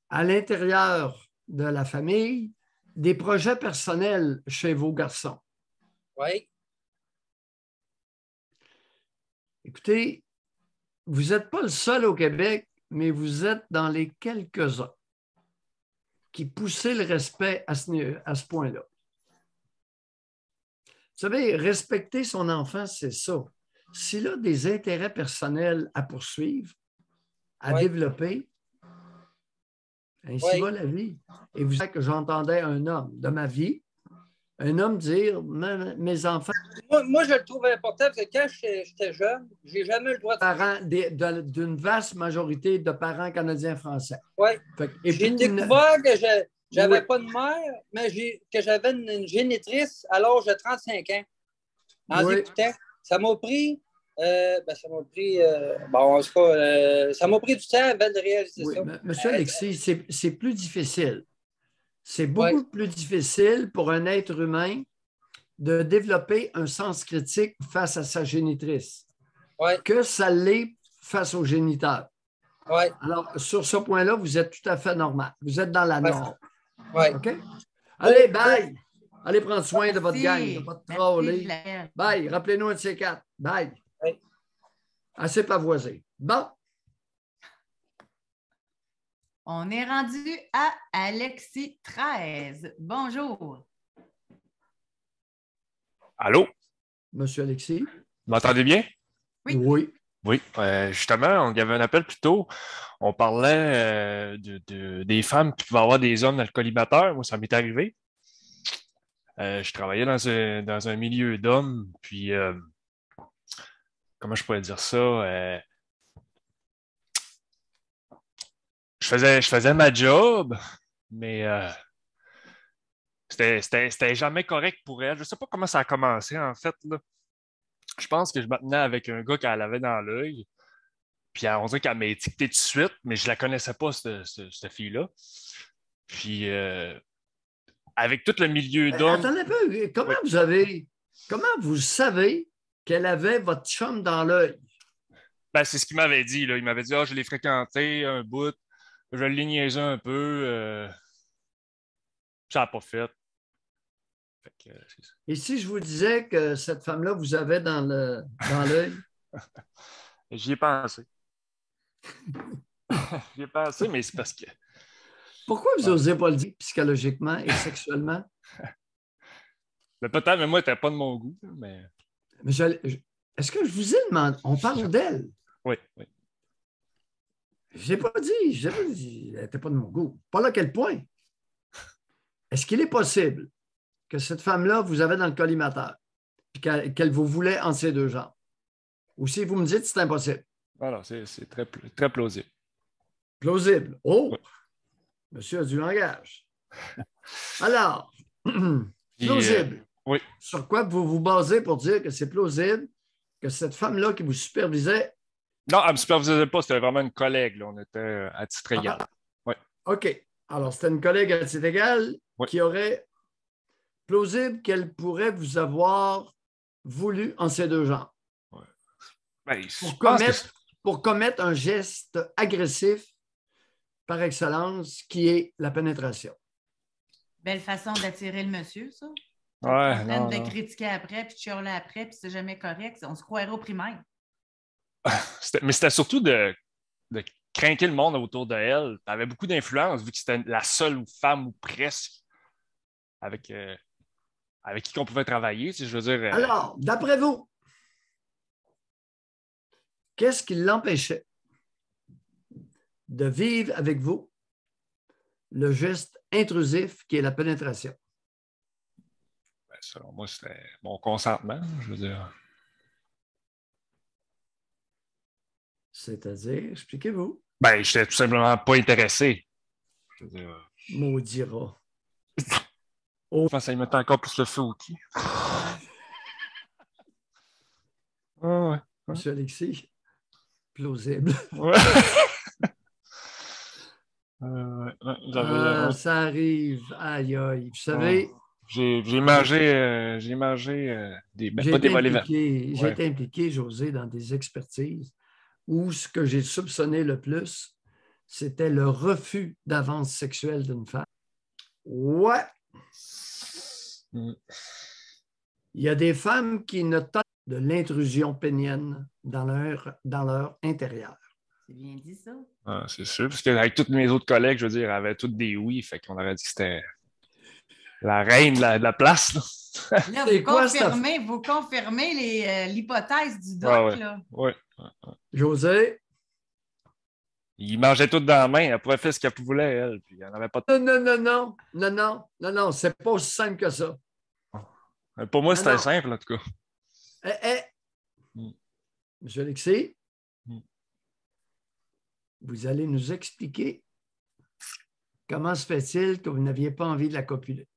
à l'intérieur de la famille, des projets personnels chez vos garçons. Oui. Écoutez, vous n'êtes pas le seul au Québec, mais vous êtes dans les quelques-uns qui poussaient le respect à ce point-là. Vous savez, respecter son enfant, c'est ça. S'il a des intérêts personnels à poursuivre, à développer, ainsi va la vie. Et vous savez que j'entendais un homme de ma vie, un homme dire, mes enfants... Moi, je le trouve important parce que quand j'étais jeune, je n'ai jamais eu le droit de... d'une vaste majorité de parents canadiens-français. Oui. J'ai découvert que je n'avais pas de mère, mais que j'avais une génitrice à l'âge de 35 ans. En écoutant. Ça m'a pris... ça m'a pris... en tout cas, ça m'a pris du temps avant de réaliser ça. Monsieur Alexis, c'est plus difficile. C'est beaucoup plus difficile pour un être humain de développer un sens critique face à sa génitrice que ça l'est face au géniteur. Alors, sur ce point-là, vous êtes tout à fait normal. Vous êtes dans la norme. OK? Allez, bye! Allez prendre soin de votre gang, de votre trolley. Bye! Rappelez-nous un de ces quatre. Bye! Assez pavoisé. Bon. On est rendu à Alexis 13. Bonjour. Allô? Monsieur Alexis? Vous m'entendez bien? Oui. Oui. Justement, il y avait un appel plus tôt. On parlait des femmes qui pouvaient avoir des hommes dans le collimateur. Moi, ça m'est arrivé. Je travaillais dans un milieu d'hommes, puis comment je pourrais dire ça? Je faisais ma job, mais c'était jamais correct pour elle. Je ne sais pas comment ça a commencé, en fait, là. Je pense que je me tenais avec un gars qu'elle avait dans l'œil. Puis on dirait qu'elle m'a étiqueté tout de suite, mais je la connaissais pas, cette fille-là. Puis avec tout le milieu d'hommes. Attendez un peu, comment vous savez qu'elle avait votre chum dans l'œil? Ben, c'est ce qu'il m'avait dit, là. Il m'avait dit, je l'ai fréquenté un bout, je l'ai niaisé un peu. Ça n'a pas fait. Et si je vous disais que cette femme-là vous avait dans l'œil? J'y ai pensé. J'y ai pensé, mais c'est parce que... Pourquoi vous n'osez pas le dire psychologiquement et sexuellement? Peut-être, mais moi, t'es pas de mon goût. Mais... Mais est-ce que je vous ai demandé? On parle d'elle. Oui, oui. Je n'ai pas dit. Elle n'était pas de mon goût. Pas là quel point. Est-ce qu'il est possible que cette femme-là vous avait dans le collimateur et qu'elle vous voulait entre ses deux jambes? Ou si vous me dites que c'est impossible? Alors, c'est très, très plausible. Plausible. Oh! Oui. Monsieur a du langage. Alors, Puis, plausible. oui. Sur quoi vous vous basez pour dire que c'est plausible que cette femme-là qui vous supervisait... Non, elle ne me supervisait pas, c'était vraiment une collègue. Là. On était à titre égal. Oui. OK. Alors, c'était une collègue à titre égal Oui. qui aurait plausible qu'elle pourrait vous avoir voulu en ses deux jambes. Ouais. Ben, Pour commettre un geste agressif par excellence qui est la pénétration. Belle façon d'attirer le monsieur, ça. Ouais, En train non, de le non. critiquer après, puis de chialer après, puis c'est jamais correct. On se croirait au primaire. Mais c'était surtout de craquer le monde autour de elle. Elle avait beaucoup d'influence, vu que c'était la seule femme ou presque avec qui on pouvait travailler. Je veux dire. Alors, d'après vous, qu'est-ce qui l'empêchait de vivre avec vous le geste intrusif qui est la pénétration? Ben, selon moi, c'était mon consentement, je veux dire. C'est-à-dire, expliquez-vous. Ben, j'étais tout simplement pas intéressé. Je veux dire. Maudit rat. Je pense que ça y mettait encore plus le feu au cul. Ouais. Monsieur Alexis, plausible. Ouais. Ça arrive. Aïe, aïe. Vous savez, j'ai mangé pas des volets verts. j'ai été impliqué, José, dans des expertises où ce que j'ai soupçonné le plus, c'était le refus d'avance sexuelle d'une femme. Ouais. Mm. Il y a des femmes qui ne tentent de l'intrusion pénienne dans leur intérieur. C'est bien dit, ça. Ah, c'est sûr, parce qu'avec tous mes autres collègues, je veux dire, avaient toutes des oui, fait qu'on aurait dit que c'était la reine de la place. Là, vous confirmez l'hypothèse du doc, Ouais. là. Ouais. José? Il mangeait tout dans la main, elle pouvait faire ce qu'elle voulait, elle, puis il n'y en avait pas de... Non, c'est pas aussi simple que ça. Pour moi, c'était Non. simple, en tout cas. Monsieur Alexis, Mm. vous allez nous expliquer comment se fait-il que vous n'aviez pas envie de la copuler?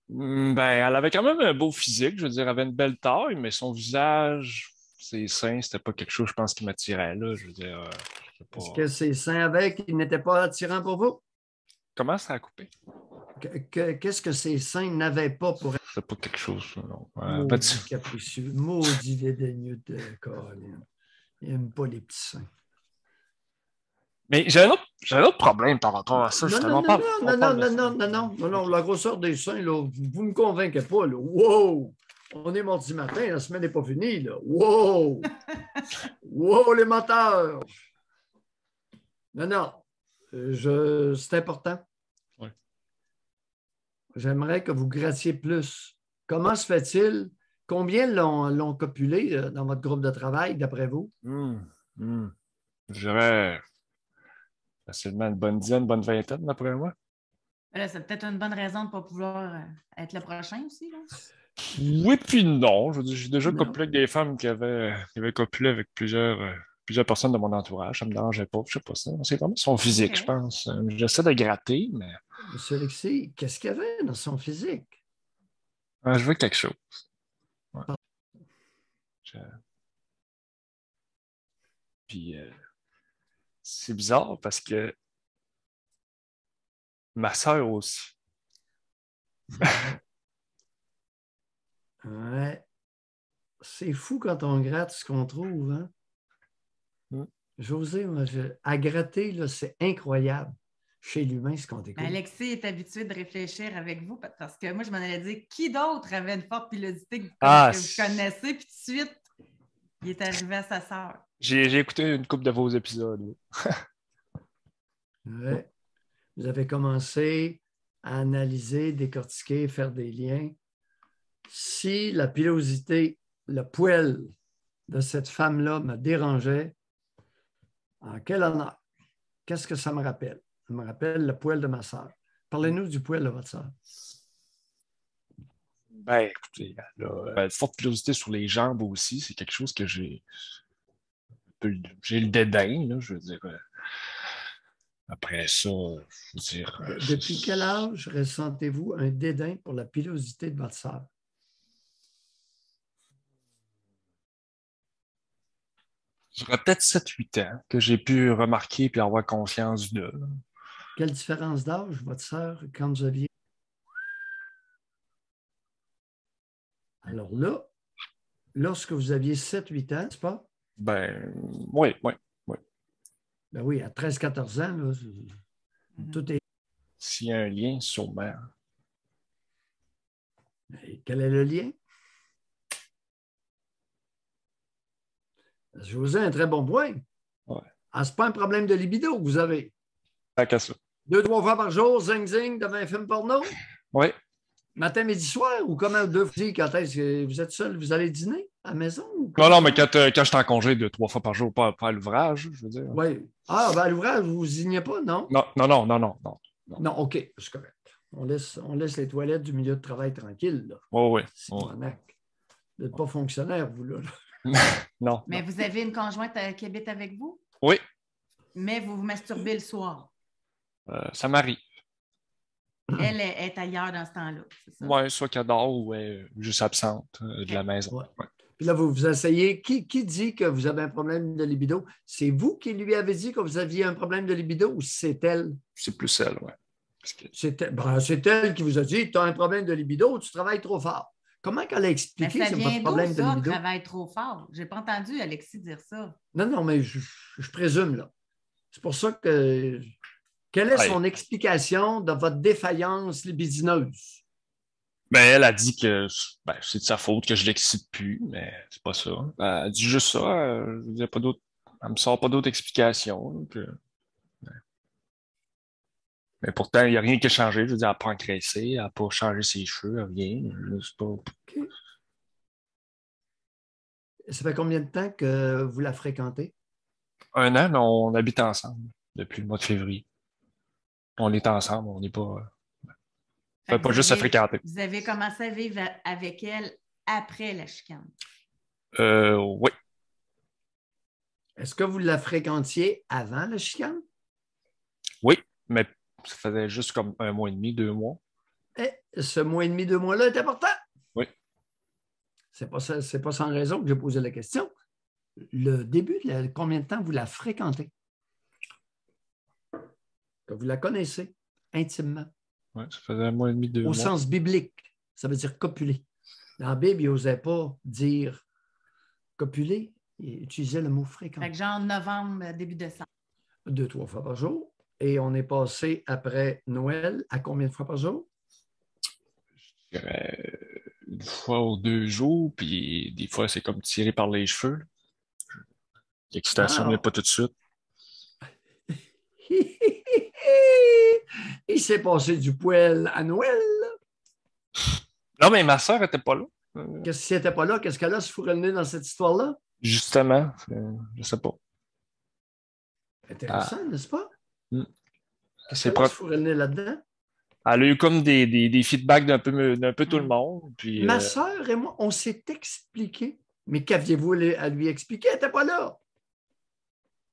Ben, elle avait quand même un beau physique, je veux dire, elle avait une belle taille, mais son visage, ses seins, c'était pas quelque chose, je pense, qui m'attirait, là. Je veux dire, je sais pas. Est-ce que ses seins avec, ils n'étaient pas attirants pour vous? Comment ça a coupé? Qu'est-ce que ses seins n'avaient pas pour être? C'est pas quelque chose, ça, non. Maudit capricieux, maudit dédaigneux de Colin. Il n'aime pas les petits seins. Mais j'ai un autre problème par rapport à ça, justement. Non, la grosseur des seins, là, vous ne me convainquez pas. Là. Wow! On est mardi matin, la semaine n'est pas finie. Là. Wow! Wow, les menteurs! Non. C'est important. Oui. J'aimerais que vous grattiez plus. Comment se fait-il? Combien l'ont copulé dans votre groupe de travail, d'après vous? Je dirais facilement une bonne dizaine, une bonne vingtaine, d'après moi. Là, c'est peut-être une bonne raison de ne pas pouvoir être le prochain aussi, là. Oui, puis non. Je veux dire, j'ai déjà copulé avec des femmes qui avaient copulé avec plusieurs personnes de mon entourage. Ça me dérangeait pas. Je sais pas ça. C'est vraiment son physique, je pense. J'essaie de gratter, mais. Monsieur Alexis, qu'est-ce qu'il y avait dans son physique? Je veux quelque chose. Ouais. Puis c'est bizarre parce que ma sœur aussi. Ouais. C'est fou quand on gratte ce qu'on trouve, hein? José, à gratter, là, c'est incroyable. Chez l'humain, ce qu'on découvre. Alexis est habitué de réfléchir avec vous parce que moi, je m'en allais dire qui d'autre avait une forte pilosité que vous connaissez, puis tout de suite, il est arrivé à sa sœur. J'ai écouté une couple de vos épisodes. Ouais. Vous avez commencé à analyser, décortiquer, faire des liens. si la pilosité, le poil de cette femme-là me dérangeait, en quel honneur? Qu'est-ce que ça me rappelle? Ça me rappelle le poil de ma sœur. Parlez-nous du poil de votre sœur. Ben, écoutez, forte pilosité sur les jambes aussi, c'est quelque chose que j'ai le dédain, là, je veux dire. Après ça, je veux dire. Depuis quel âge ressentez-vous un dédain pour la pilosité de votre sœur? J'aurais peut-être 7-8 ans que j'ai pu remarquer puis avoir conscience de. Quelle différence d'âge, votre sœur, quand vous aviez? Alors là, lorsque vous aviez 7-8 ans, n'est-ce pas? Ben, oui. Ben oui, à 13-14 ans, là, tout est. S'il y a un lien, sûrement. Et quel est le lien? Je vous ai un très bon point. Ouais. Ah, ce n'est pas un problème de libido que vous avez. Tant qu'à ça. 2-3 fois par jour, zing-zing, devant un film porno? Oui. Matin, midi, soir? Ou comment 2 fois? Quand est-ce que vous êtes seul, vous allez dîner à la maison? Non, mais quand je suis en congé 2-3 fois par jour, pas à l'ouvrage, je veux dire. Oui. Ah, ben à l'ouvrage, vous ne dînez pas, non? Non. Non, OK, c'est correct. On laisse les toilettes du milieu de travail tranquille. Là. Oui. Vous n'êtes pas fonctionnaire, vous, là. Non. Mais vous avez une conjointe qui habite avec vous? Oui. Mais vous vous masturbez le soir. Ça m'arrive. Elle est ailleurs dans ce temps-là, c'est ça? Oui, soit qu'elle dort ou juste absente de la maison. Ouais. Ouais. Puis là, vous essayez. Qui dit que vous avez un problème de libido? C'est vous qui lui avez dit que vous aviez un problème de libido ou c'est elle? C'est plus elle, oui. Que... C'est elle qui vous a dit tu as un problème de libido, tu travailles trop fort. Comment qu'elle a expliqué c'est votre problème de libido? Travaille trop fort. Je n'ai pas entendu Alexis dire ça. Non, mais je présume, là. C'est pour ça que. Quelle est son explication de votre défaillance libidineuse? Ben, elle a dit que c'est de sa faute que je l'excite plus, mais c'est pas ça. Elle dit juste ça. Elle me sort pas d'autres explications. Mais pourtant, il n'y a rien qui a changé. Je veux dire, elle n'a pas engraissé, elle n'a pas changé ses cheveux, rien. Pas... Okay. Ça fait combien de temps que vous la fréquentez? 1 an, mais on habite ensemble depuis le mois de février. On est ensemble, on n'est pas. Pas juste à fréquenter. Vous avez commencé à vivre avec elle après la chicane? Oui. Est-ce que vous la fréquentiez avant la chicane? Oui, mais ça faisait juste comme 1 mois et demi, 2 mois. Et ce mois et demi, 2 mois-là est important? Oui. C'est pas sans raison que j'ai posé la question. Le début, combien de temps vous la fréquentez? Que vous la connaissez intimement? Oui, ça faisait 1 mois et demi, 2 mois. Au sens biblique, ça veut dire copuler. Dans la Bible, il n'osait pas dire copuler, il utilisait le mot fréquent. Fait que genre novembre, début décembre. 2-3 fois par jour. Et on est passé après Noël à combien de fois par jour? Je dirais 1 fois ou 2 jours, puis des fois, c'est comme tiré par les cheveux. L'excitation n'est pas tout de suite. Il s'est passé du poil à Noël. Non, mais ma soeur n'était pas là. Qu'est-ce qui n'était pas là? Qu'est-ce qu'elle a se fourrer le nez dans cette histoire-là? Justement, je sais pas. Intéressant, n'est-ce pas? C'est qu'elle a se fourrer le nez là-dedans? Elle a eu comme des feedbacks d'un peu tout le monde. Puis, ma soeur et moi, on s'est expliqué. Mais qu'aviez-vous à lui expliquer? Elle n'était pas là.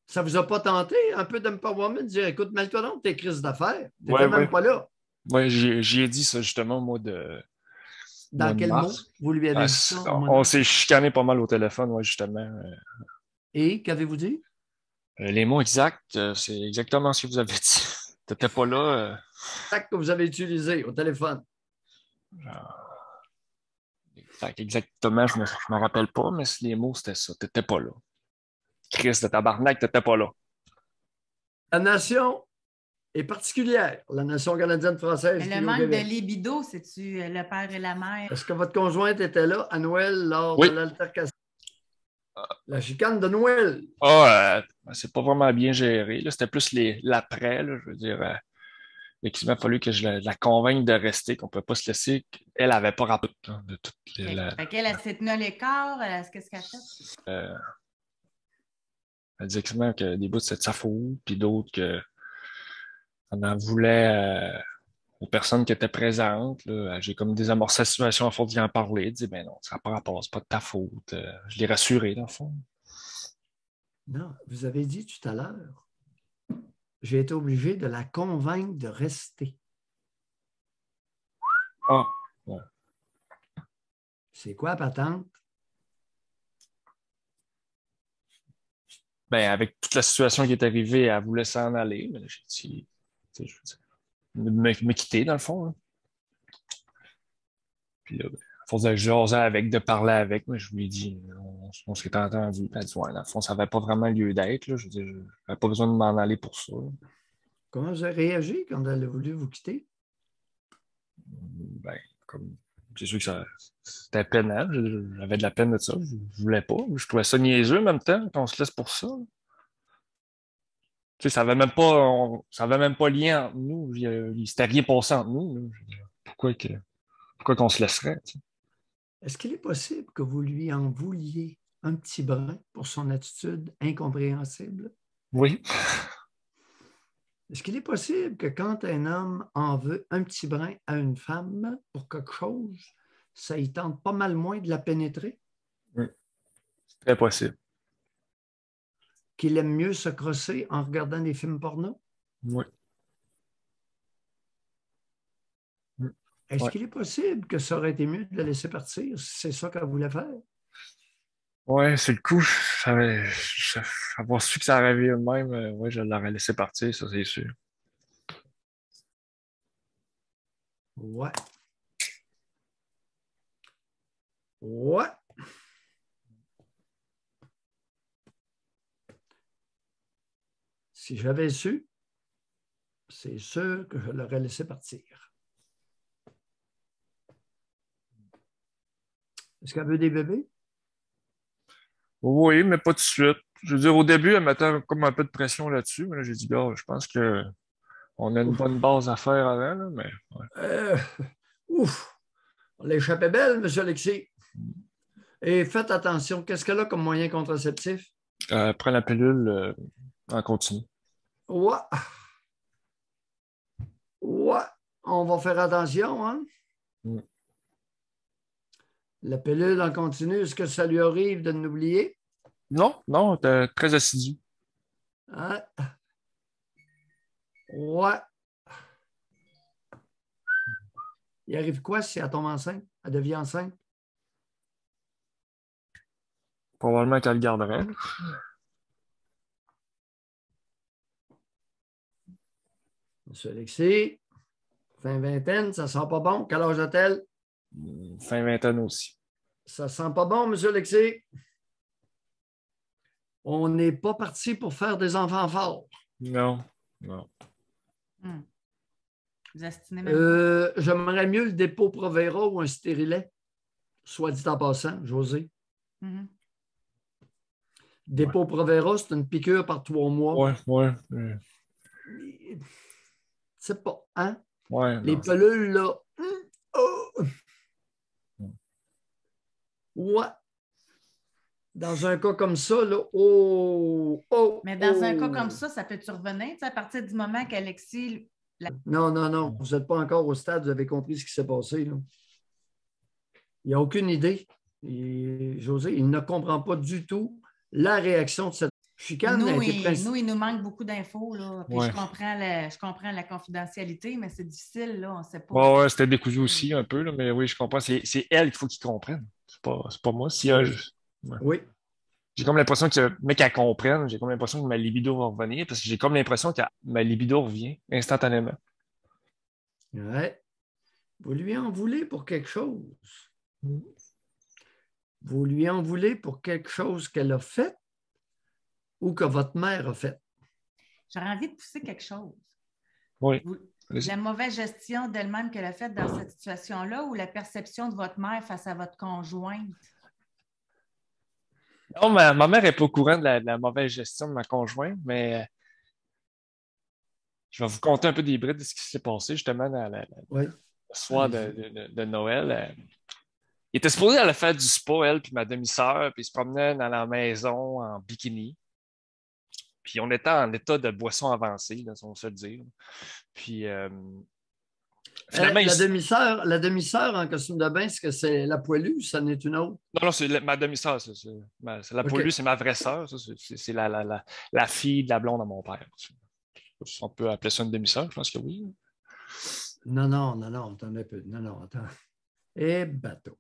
Ça ne vous a pas tenté un peu d'empowerment de dire écoute, mets-toi donc tes crises d'affaires. Tu n'étais même pas là. Oui, j'y ai dit ça justement au mois de. Dans quel mot vous lui avez dit ça? On s'est chicané pas mal au téléphone, oui, justement. Et qu'avez-vous dit? Les mots exacts, c'est exactement ce que vous avez dit. Tu n'étais pas là. Exact que vous avez utilisé au téléphone. Exactement, je me rappelle pas, mais les mots, c'était ça. Tu n'étais pas là. Christ de tabarnak, tu n'étais pas là. La nation est particulière. La nation canadienne-française. Mais le manque de libido, c'est-tu le père et la mère? Est-ce que votre conjointe était là à Noël lors de l'altercation? La chicane de Noël. C'est pas vraiment bien géré. C'était plus l'après, je veux dire. Il m'a fallu que je la convainque de rester, qu'on ne peut pas se laisser. Elle n'avait pas rapport de toute Fait qu'elle, elle s'est tenue à l'écart. Qu'est-ce qu'elle a fait? elle disait quasiment que des bouts c'était de sa faute, puis d'autres que on en voulait aux personnes qui étaient présentes. Là. J'ai comme désamorcé la situation à force d'y en parler. Dit, ben non, ça n'a pas rapport, c'est pas de ta faute. Je l'ai rassuré, dans le fond. Non, vous avez dit tout à l'heure, j'ai été obligé de la convaincre de rester. Ah, ouais. C'est quoi, patente? Ben, avec toute la situation qui est arrivée, elle voulait s'en aller. Mais là, j'ai dit, tu sais, je veux dire, me quitter, dans le fond. Hein. Puis là, ben, à force de jaser avec, de parler avec, moi, je lui ai dit, on s'est entendu. Elle a dit, ouais, dans le fond, ça n'avait pas vraiment lieu d'être. Là. Je veux dire, je n'avais pas besoin de m'en aller pour ça. Comment vous avez réagi quand elle a voulu vous quitter? Ben, comme, c'est sûr que c'était peinant. J'avais de la peine de ça. Je voulais pas. Je trouvais ça niaiseux en même temps qu'on se laisse pour ça. Tu sais, ça avait même pas lien entre nous. Il s'était rien passé entre nous. Là. Je veux dire, pourquoi qu'on se laisserait? Tu sais? Est-ce qu'il est possible que vous lui en vouliez un petit brin pour son attitude incompréhensible? Oui. Est-ce qu'il est possible que quand un homme en veut un petit brin à une femme pour quelque chose, ça y tente pas mal moins de la pénétrer? Oui. C'est très possible. Qu'il aime mieux se crosser en regardant des films porno? Oui. Est-ce Ouais. qu'il est possible que ça aurait été mieux de la laisser partir si c'est ça qu'elle voulait faire? Ouais, c'est le coup. Avoir su que ça arrivait de même, ouais, je l'aurais laissé partir, ça, c'est sûr. Ouais. Ouais. Si j'avais su, c'est sûr que je l'aurais laissé partir. Est-ce qu'elle veut des bébés? Oui, mais pas tout de suite. Je veux dire, au début, elle mettait comme un peu de pression là-dessus. Mais là, j'ai dit, gars, je pense que on a une Ouf. bonne base à faire avant, là, mais ouais. Ouf! On l'échappait belle, M. Alexis. Et faites attention, qu'est-ce qu'elle a comme moyen contraceptif? Prends la pilule en continu. Ouais. Ouais. On va faire attention, hein? Mm. La pilule en continu, est-ce que ça lui arrive de l'oublier? Non, t'es très assidu. Hein? Ouais. Il arrive quoi si elle tombe enceinte? Elle devient enceinte? Probablement qu'elle le garderait. M. Alexis, fin vingtaine, ça sent pas bon. Quel âge a-t-elle? Fin vingtaine aussi. Ça sent pas bon, M. Alexis. On n'est pas parti pour faire des enfants forts. Non. Vous estimez même pas? J'aimerais mieux le dépôt Provera ou un stérilet, soit dit en passant, José. Mhm. Dépôt Provera, c'est une piqûre par 3 mois. Ouais. C'est pas, hein? Ouais, Les non. pelules, là. Oh. Ouais. Dans un cas comme ça, là, Mais dans un cas comme ça peut-tu revenir? Tu sais, à partir du moment qu'Alexis. Non, vous n'êtes pas encore au stade, vous avez compris ce qui s'est passé. Là. Il n'y a aucune idée. Et José, il ne comprend pas du tout la réaction de cette chicane. Nous, il nous manque beaucoup d'infos. Là. Puis Ouais. je comprends la confidentialité, mais c'est difficile. Là. On ne sait pas. Ouais, c'était décousu aussi un peu, là, mais oui, je comprends. C'est elle qu'il faut qu'il comprenne. C'est pas moi. Ouais. Oui. J'ai comme l'impression que, mec, qu'elle comprenne, j'ai comme l'impression que ma libido va revenir, parce que j'ai comme l'impression que ma libido revient instantanément. Ouais. Vous lui en voulez pour quelque chose. Vous lui en voulez pour quelque chose qu'elle a fait ou que votre mère a fait? J'aurais envie de pousser quelque chose. Oui. La mauvaise gestion d'elle-même qu'elle a faite dans cette situation-là ou la perception de votre mère face à votre conjointe? Non, ma mère n'est pas au courant de la mauvaise gestion de ma conjointe, mais Je vais vous conter un peu des brides de ce qui s'est passé justement Oui. le soir de Noël. Il était supposé aller faire du spa, elle, puis ma demi-sœur, puis ils se promenaient dans la maison en bikini. Puis on était en état de boisson avancée, là, si on se le dire. Puis finalement, la demi-sœur en costume de bain, est-ce que c'est la poilue? Ça n'est une autre? Non, c'est ma demi-sœur. C'est la poilue, c'est ma vraie sœur. C'est la fille de la blonde à mon père. On peut appeler ça une demi-sœur, je pense que oui. Non, attends un peu. Non, attends. Et bateau.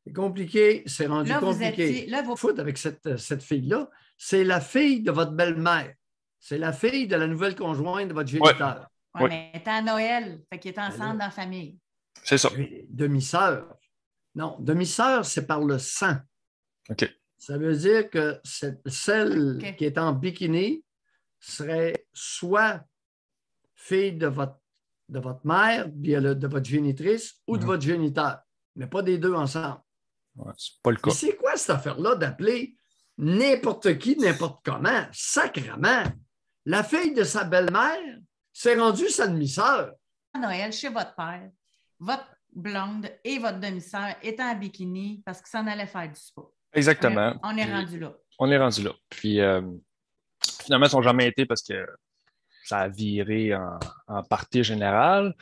C'est compliqué, c'est rendu compliqué. Vous faites avec cette fille-là. C'est la fille de votre belle-mère. C'est la fille de la nouvelle conjointe de votre géniteur. Oui, mais elle est à Noël. Fait qu'ils étaient ensemble dans la famille. C'est ça. Demi-sœur. Non, demi-sœur, c'est par le sang. OK. Ça veut dire que celle qui est en bikini serait soit fille de votre mère, de votre génitrice, ou de votre géniteur, mais pas des deux ensemble. Ouais, c'est pas le cas. Mais c'est quoi cette affaire-là d'appeler n'importe qui, n'importe comment? Sacrement! La fille de sa belle-mère s'est rendue sa demi-sœur. À Noël, chez votre père, votre blonde et votre demi-sœur étaient en bikini parce qu'ils s'en allaient faire du spa. Exactement. On est rendu là. On est rendu là. Puis finalement, ils n'ont jamais été parce que ça a viré en partie générale,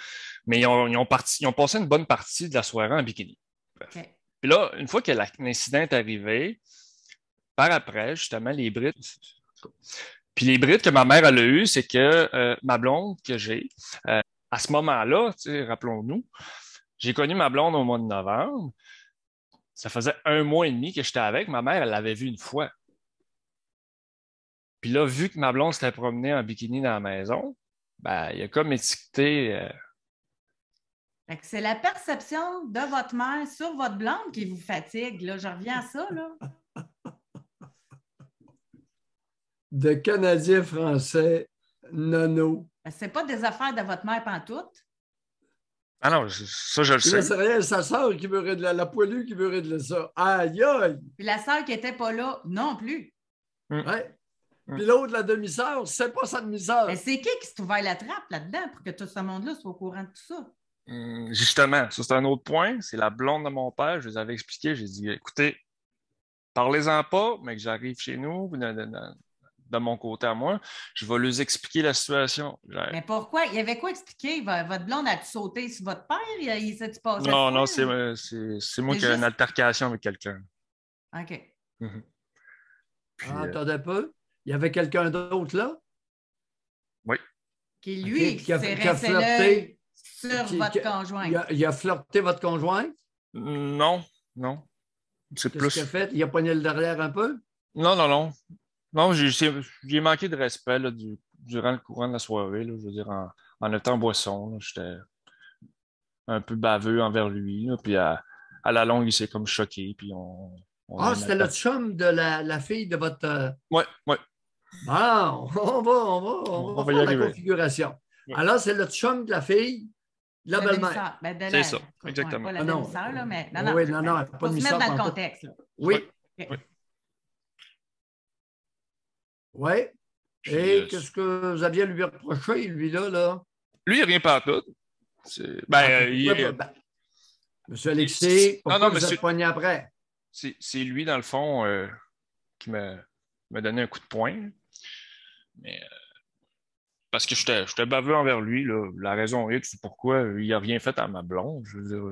mais ils ont passé une bonne partie de la soirée en bikini. Okay. Puis là, une fois que l'incident est arrivé, par après, justement, les brides. Puis les brides que ma mère elle a eues, c'est que ma blonde que j'ai, à ce moment-là, rappelons-nous, j'ai connu ma blonde au mois de novembre. Ça faisait 1 mois et demi que j'étais avec. Ma mère, elle l'avait vue une fois. Puis là, vu que ma blonde s'était promenée en bikini dans la maison, ben, il a comme étiqueté. C'est la perception de votre mère sur votre blonde qui vous fatigue. Là. Je reviens à ça. Là. De Canadien français, nono. C'est pas des affaires de votre mère pantoute. Ah non, ça, je le sais. C'est rien, sa sœur qui veut régler, la poilue qui veut régler ça. Aïe, aïe! Puis la sœur qui n'était pas là non plus. Ouais. Puis l'autre, la demi-sœur, c'est pas sa demi-sœur. Mais c'est qui s'est ouvert la trappe là-dedans pour que tout ce monde-là soit au courant de tout ça? Justement, ça c'est un autre point. C'est la blonde de mon père. Je les avais expliqué. J'ai dit, écoutez, parlez-en pas, mais que j'arrive chez nous, de mon côté à moi, je vais leur expliquer la situation. Mais pourquoi? Il y avait quoi expliquer? Votre blonde a-tu sauté sur votre père? Il s'est-tu passé? Non, c'est moi qui ai une altercation avec quelqu'un. OK. Puis, attendez un peu. Il y avait quelqu'un d'autre là? Oui. Qui, lui, qui a flirté l'œil sur votre conjointe. Il a flirté votre conjointe? Non. C'est plus. Qu'est-ce qu'il a fait? Il a pogné le derrière un peu? Non. Non, j'ai manqué de respect là, durant le courant de la soirée. Là, je veux dire, en étant boisson, j'étais un peu baveux envers lui. Là, puis à la longue, il s'est comme choqué. Puis c'était le chum de la fille de votre. Oui. Bon, on va faire la configuration. Ouais. Alors, c'est le chum de la fille de la belle-mère. C'est ça, exactement. Pas la demi-sœur, là, mais non. Oui, non, pas de se mettre dans le contexte. Là. Oui. Okay. Oui. Et qu'est-ce que vous aviez à lui reprocher, lui-là? Lui, il n'a rien pas tout. Monsieur Alexis, pourquoi vous êtes poigné après? C'est lui, dans le fond, qui m'a donné un coup de poing. Mais parce que j'étais baveux envers lui. Là. La raison est, c'est pourquoi il n'a rien fait à ma blonde. Je veux dire,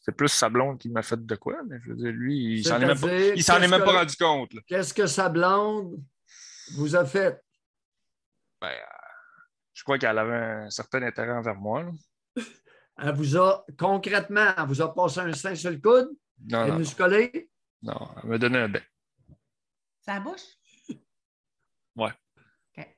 c'est plus sa blonde qui m'a fait de quoi, mais je veux dire, lui, il s'en est même pas rendu compte. Là. Qu'est-ce que sa blonde vous a fait? Je crois qu'elle avait un certain intérêt envers moi. Là. Elle vous a passé un sein sur le coude? Non. Elle nous collé? Non, elle m'a donné un bec. Sa bouche? Ouais. OK.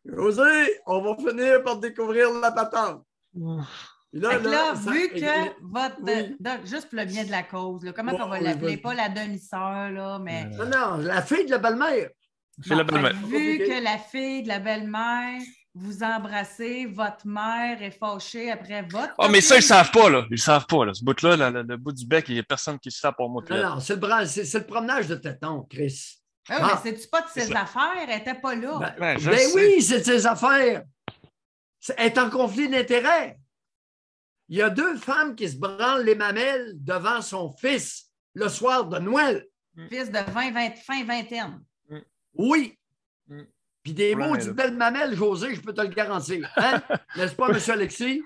José, on va finir par découvrir la patente. Là, vu que votre... Oui. Donc, juste pour le bien de la cause, là, comment on va l'appeler? Pas la demi-sœur, là, mais... Non, la fille de la belle-mère. Vu que la fille de la belle-mère vous embrassez, votre mère est fâchée après votre Ah, mais ça, ils copine. savent pas, là. Ils savent pas, là. Ce bout-là, le bout du bec, il n'y a personne qui le sait pour moi. Non, non, c'est le promenage de téton, Chris. Ah, Ah. mais c'est-tu pas de ses C'est ça. affaires? Elle n'était pas là. Ben, Ouais, je ben sais. oui, c'est de ses affaires. Elle est en conflit d'intérêts. Il y a 2 femmes qui se branlent les mamelles devant son fils le soir de Noël. Fils de fin vingtaine. Oui. Mm. Puis des Ouais, mots mais du là- belle mamelle, José, je peux te le garantir. Hein? N'est-ce pas, M. Alexis?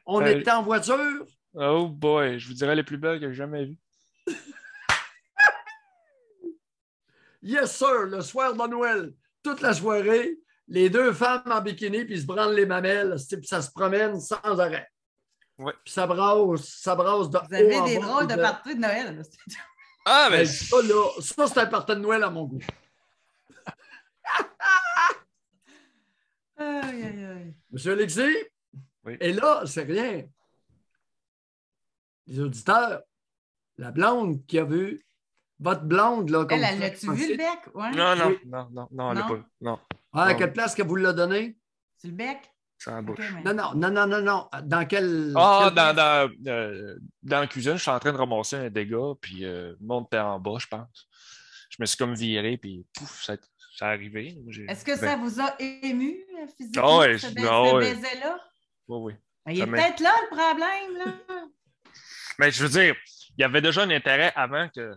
On Ouais. était en voiture. Oh boy, je vous dirais les plus belles que j'ai jamais vues. Yes, sir, le soir de Noël, toute la soirée, les 2 femmes en bikini, puis ils se branlent les mamelles, puis ça se promène sans arrêt. Ouais. Puis ça brasse de Vous avez haut en des bas, drôles puis de parties de Noël. Là. Ah, mais Hey, ça, là, ça, c'est un party de Noël à mon goût. Aïe, aïe, aïe. Monsieur Alexis? Oui. Et là, c'est rien. Les auditeurs, la blonde qui a vu votre blonde, là, comme Elle vous l'a-tu pensez. vu, le bec? Ouais. non, non, Oui. non, elle l'a Non. pas. Non, Ah, à Non. quelle place que vous l'a donné? C'est le bec? c'est en Ok, bouche. mais- Non. Dans quelle. Ah, quelle- dans la cuisine, je suis en train de ramasser un dégât, puis le monde était en bas, je pense. Je me suis comme viré, puis pouf, ça est arrivé. Est-ce que ça vous a ému physiquement, Ah ouais, ce ah ouais. baiser-là? Oui, oui. Ben, il est Ça m'est- peut-être là, le problème, là. Mais je veux dire, il y avait déjà un intérêt avant que.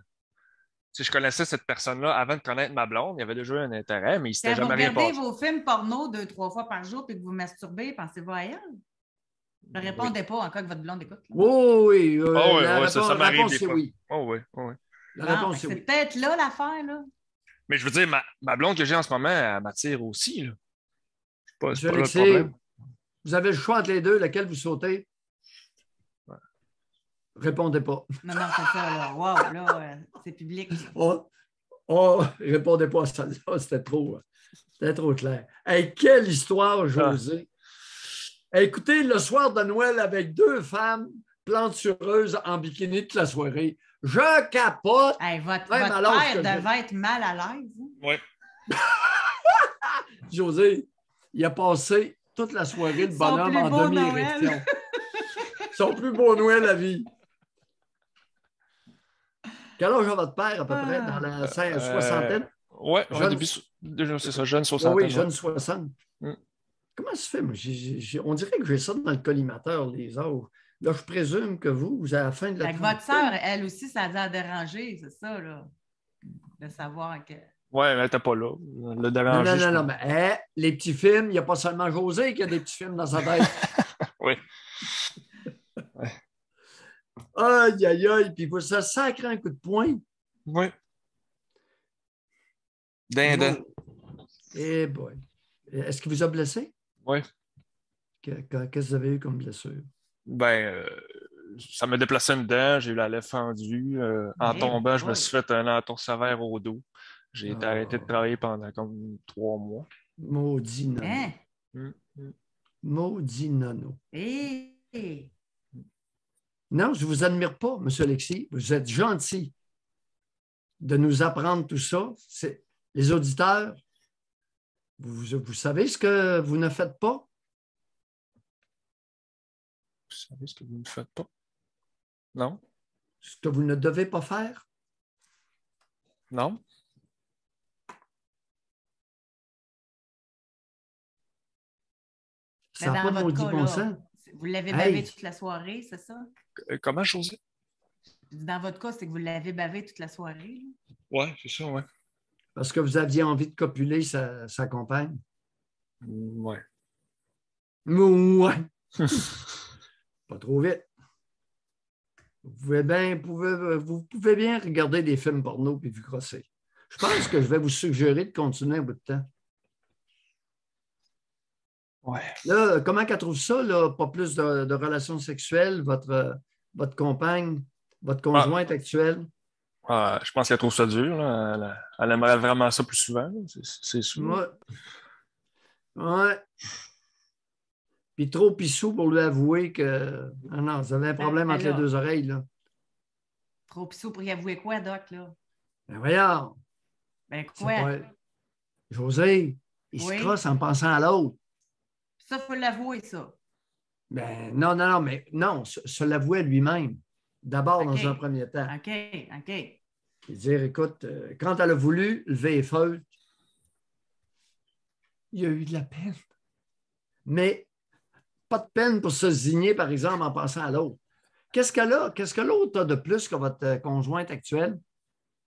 Si je connaissais cette personne-là, avant de connaître ma blonde, il y avait déjà eu un intérêt, mais il s'était Quand vous jamais rien regardez passé. vos films porno 2-3 fois par jour et que vous masturbez, pensez-vous à elle? Ne répondez pas encore que votre blonde écoute. là. Oui, Ah oui, la oui, ça réponse, m'arrive réponse, des c'est fois. oui. Oh oui, oh oui. La Non, réponse, fait c'est que oui. c'est peut-être là l'affaire, là. Mais je veux dire, ma blonde que j'ai en ce moment, elle m'attire aussi. Là. C'est pas Monsieur là le Alexis, problème. vous avez le choix entre les deux, laquelle vous sautez? Ouais. Répondez pas. Non, c'est ça, là. Wow, là, c'est public. Répondez pas à ça. C'était trop clair. Hey, quelle histoire, José. Écoutez, le soir de Noël avec 2 femmes plantureuses en bikini toute la soirée. Je capote. Hey, votre Même alors père que je- devait être mal à l'aise. hein? Oui. José, il a passé toute la soirée le Son bonhomme plus en beau demi-érection. Son plus beau Noël à vie. Quel âge a votre père, à peu près, dans la soixantaine? Oui, Jeune- c'est ça, jeune Oui, 60. oui, jeune 60. Mm. Comment ça se fait? Moi, on dirait que j'ai ça dans le collimateur, les âges. Là, je présume que vous, à la fin de la Fait que votre trentaine- sœur, elle aussi, ça a dû la déranger, c'est ça, là. De savoir que. Oui, elle n'était pas là. Le Non, déranger. non, mais les petits films, il n'y a pas seulement José qui a des petits films dans sa tête. Oui. Aïe, aïe, aïe, puis vous ça sacre un coup de poing. Oui. Dindin. Eh boy. Est-ce qu'il vous a blessé? Oui. Qu'est-ce que vous avez eu comme blessure? Ben, ça m'a déplacé une dent, j'ai eu la lèvre fendue. En Eh tombant, je me boy. suis fait un entour sévère au dos. J'ai été Ah. arrêté de travailler pendant comme 3 mois. Maudit nono. Hein? Maudit nono. Eh! Non, je ne vous admire pas, M. Alexis. Vous êtes gentil de nous apprendre tout ça. Les auditeurs, vous savez ce que vous ne faites pas? Vous savez ce que vous ne faites pas? Non? Ce que vous ne devez pas faire? Non? Ça Mais n'a dans pas de votre maudit cas, bon là, sens. vous l'avez Hey. bavé toute la soirée, c'est ça? Comment, José? Dans votre cas, c'est que vous l'avez bavé toute la soirée. là. Oui, c'est ça, oui. Parce que vous aviez envie de copuler sa compagne. Oui. Ouais. Pas trop vite. Vous pouvez bien regarder des films porno et vous crosser. Je pense que je vais vous suggérer de continuer un bout de temps. Ouais. Là, comment qu'elle trouve ça, là, pas plus de relations sexuelles, votre compagne, votre conjointe actuelle? Je pense qu'elle trouve ça dur. Là. Elle aimerait vraiment ça plus souvent, là. C'est sûr. Ouais. Ouais. Puis trop pissou pour lui avouer que. Ah non, vous avez un problème entre les alors. 2 oreilles, là. Trop pissou pour y avouer quoi, Doc, là? Ben voyons. Ben c'est quoi? pas- José, il Oui. se crosse en pensant à l'autre. Ça, il faut l'avouer, ça. Ben, non, mais non, se l'avouer lui-même. D'abord, OK. dans un premier temps. OK. Et dire, écoute, quand elle a voulu lever les feuilles, il y a eu de la peine. Mais pas de peine pour se zigner, par exemple, en passant à l'autre. Qu'est-ce que l'autre a de plus que votre conjointe actuelle?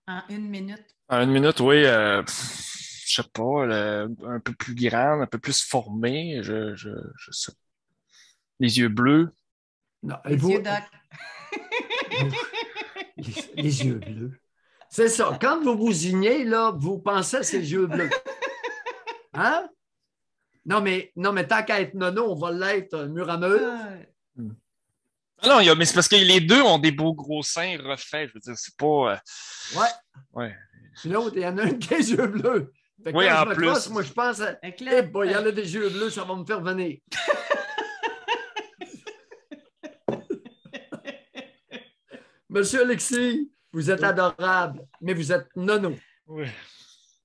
En 1 minute. En 1 minute, oui. Je sais pas, un peu plus grande, un peu plus formée. Je sais. Les yeux bleus. Non, Les yeux d'oc. les yeux bleus. C'est ça. Quand vous vous zignez, là, vous pensez à ces yeux bleus. Hein? Non, mais tant qu'à être nono, on va l'être mur à mur. Non, mais c'est parce que les deux ont des beaux gros seins refaits. Je veux dire, c'est pas. Ouais. Puis l'autre, il y en a un qui a les yeux bleus. Fait que Oui, quand en je me plus. crosse, moi, je pense à. Il y en a des yeux bleus, ça va me faire venir. Monsieur Alexis, vous êtes adorable, mais vous êtes nono. Oui.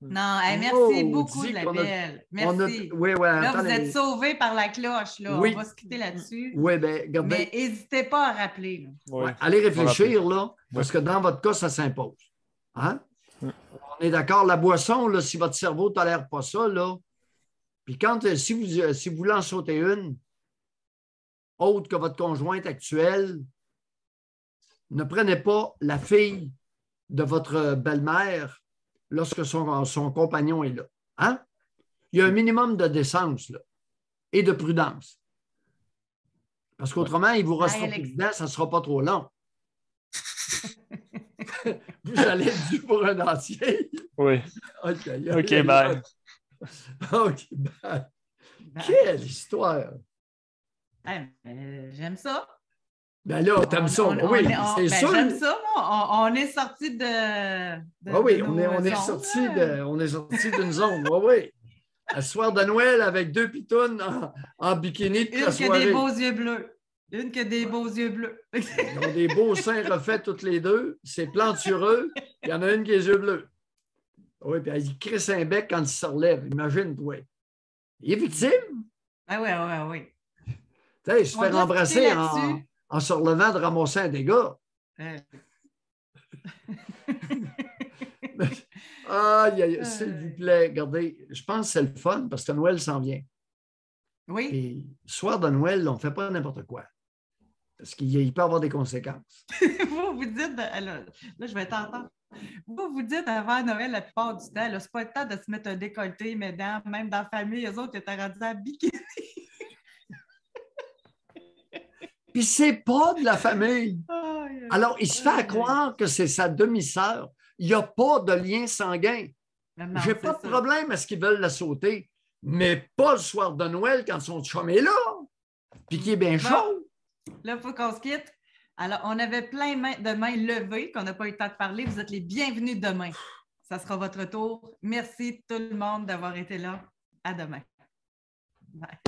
Non, merci beaucoup, dit la qu'on a- belle. on a- Merci. oui, Là, attends, vous êtes sauvés par la cloche. Là. Oui. On va se quitter là-dessus. Oui, bien, regardez. Mais n'hésitez pas à rappeler. Là. Oui. Ouais, allez réfléchir, là, parce que dans votre cas, ça s'impose. Hein? On est d'accord, la boisson, là, si votre cerveau ne tolère pas ça, là, puis si vous voulez en sauter une, autre que votre conjointe actuelle, ne prenez pas la fille de votre belle-mère lorsque son compagnon est là. Hein? Il y a un minimum de décence là, et de prudence. Parce qu'autrement, il vous restera plus dedans, ça ne sera pas trop long. Vous allez être dû pour un entier. Oui. OK, bye. OK, bye. Quelle histoire! J'aime ça. Ben là, t'aimes ça. Oui, c'est sûr. J'aime ça, moi. On est sorti de oui, on est sorti d'une zone. Oui. Un soir de Noël avec 2 pitounes en bikini toute la soirée. Une qui a des beaux yeux bleus. Une qui a des beaux yeux bleus. Ils ont des beaux seins refaits toutes les deux. C'est plantureux. Il y en a une qui a les yeux bleus. Oui, puis il crisse un bec quand il se relève. Imagine-toi. Il est victime. Ah oui. Tu sais, se faire embrasser en se relevant de ramasser un dégât. S'il vous plaît, regardez, je pense que c'est le fun parce que Noël s'en vient. Oui. Et soir de Noël, on ne fait pas n'importe quoi. Parce qu'il peut avoir des conséquences. Vous dites, là, je vais t'entendre. Vous dites avant Noël la plupart du temps, c'est pas le temps de se mettre un décolleté, mesdames, même dans la famille, eux autres, ils étaient rendus à bikini. Puis c'est pas de la famille. Alors, il se fait croire que c'est sa demi-sœur. Il n'y a pas de lien sanguin. Je n'ai pas de problème à ce qu'ils veulent la sauter, mais pas le soir de Noël quand son chum est là, puis qu'il est bien chaud. Là, il faut qu'on se quitte. Alors, on avait plein de mains levées qu'on n'a pas eu le temps de parler. Vous êtes les bienvenus demain. Ça sera votre tour. Merci tout le monde d'avoir été là. À demain. Bye.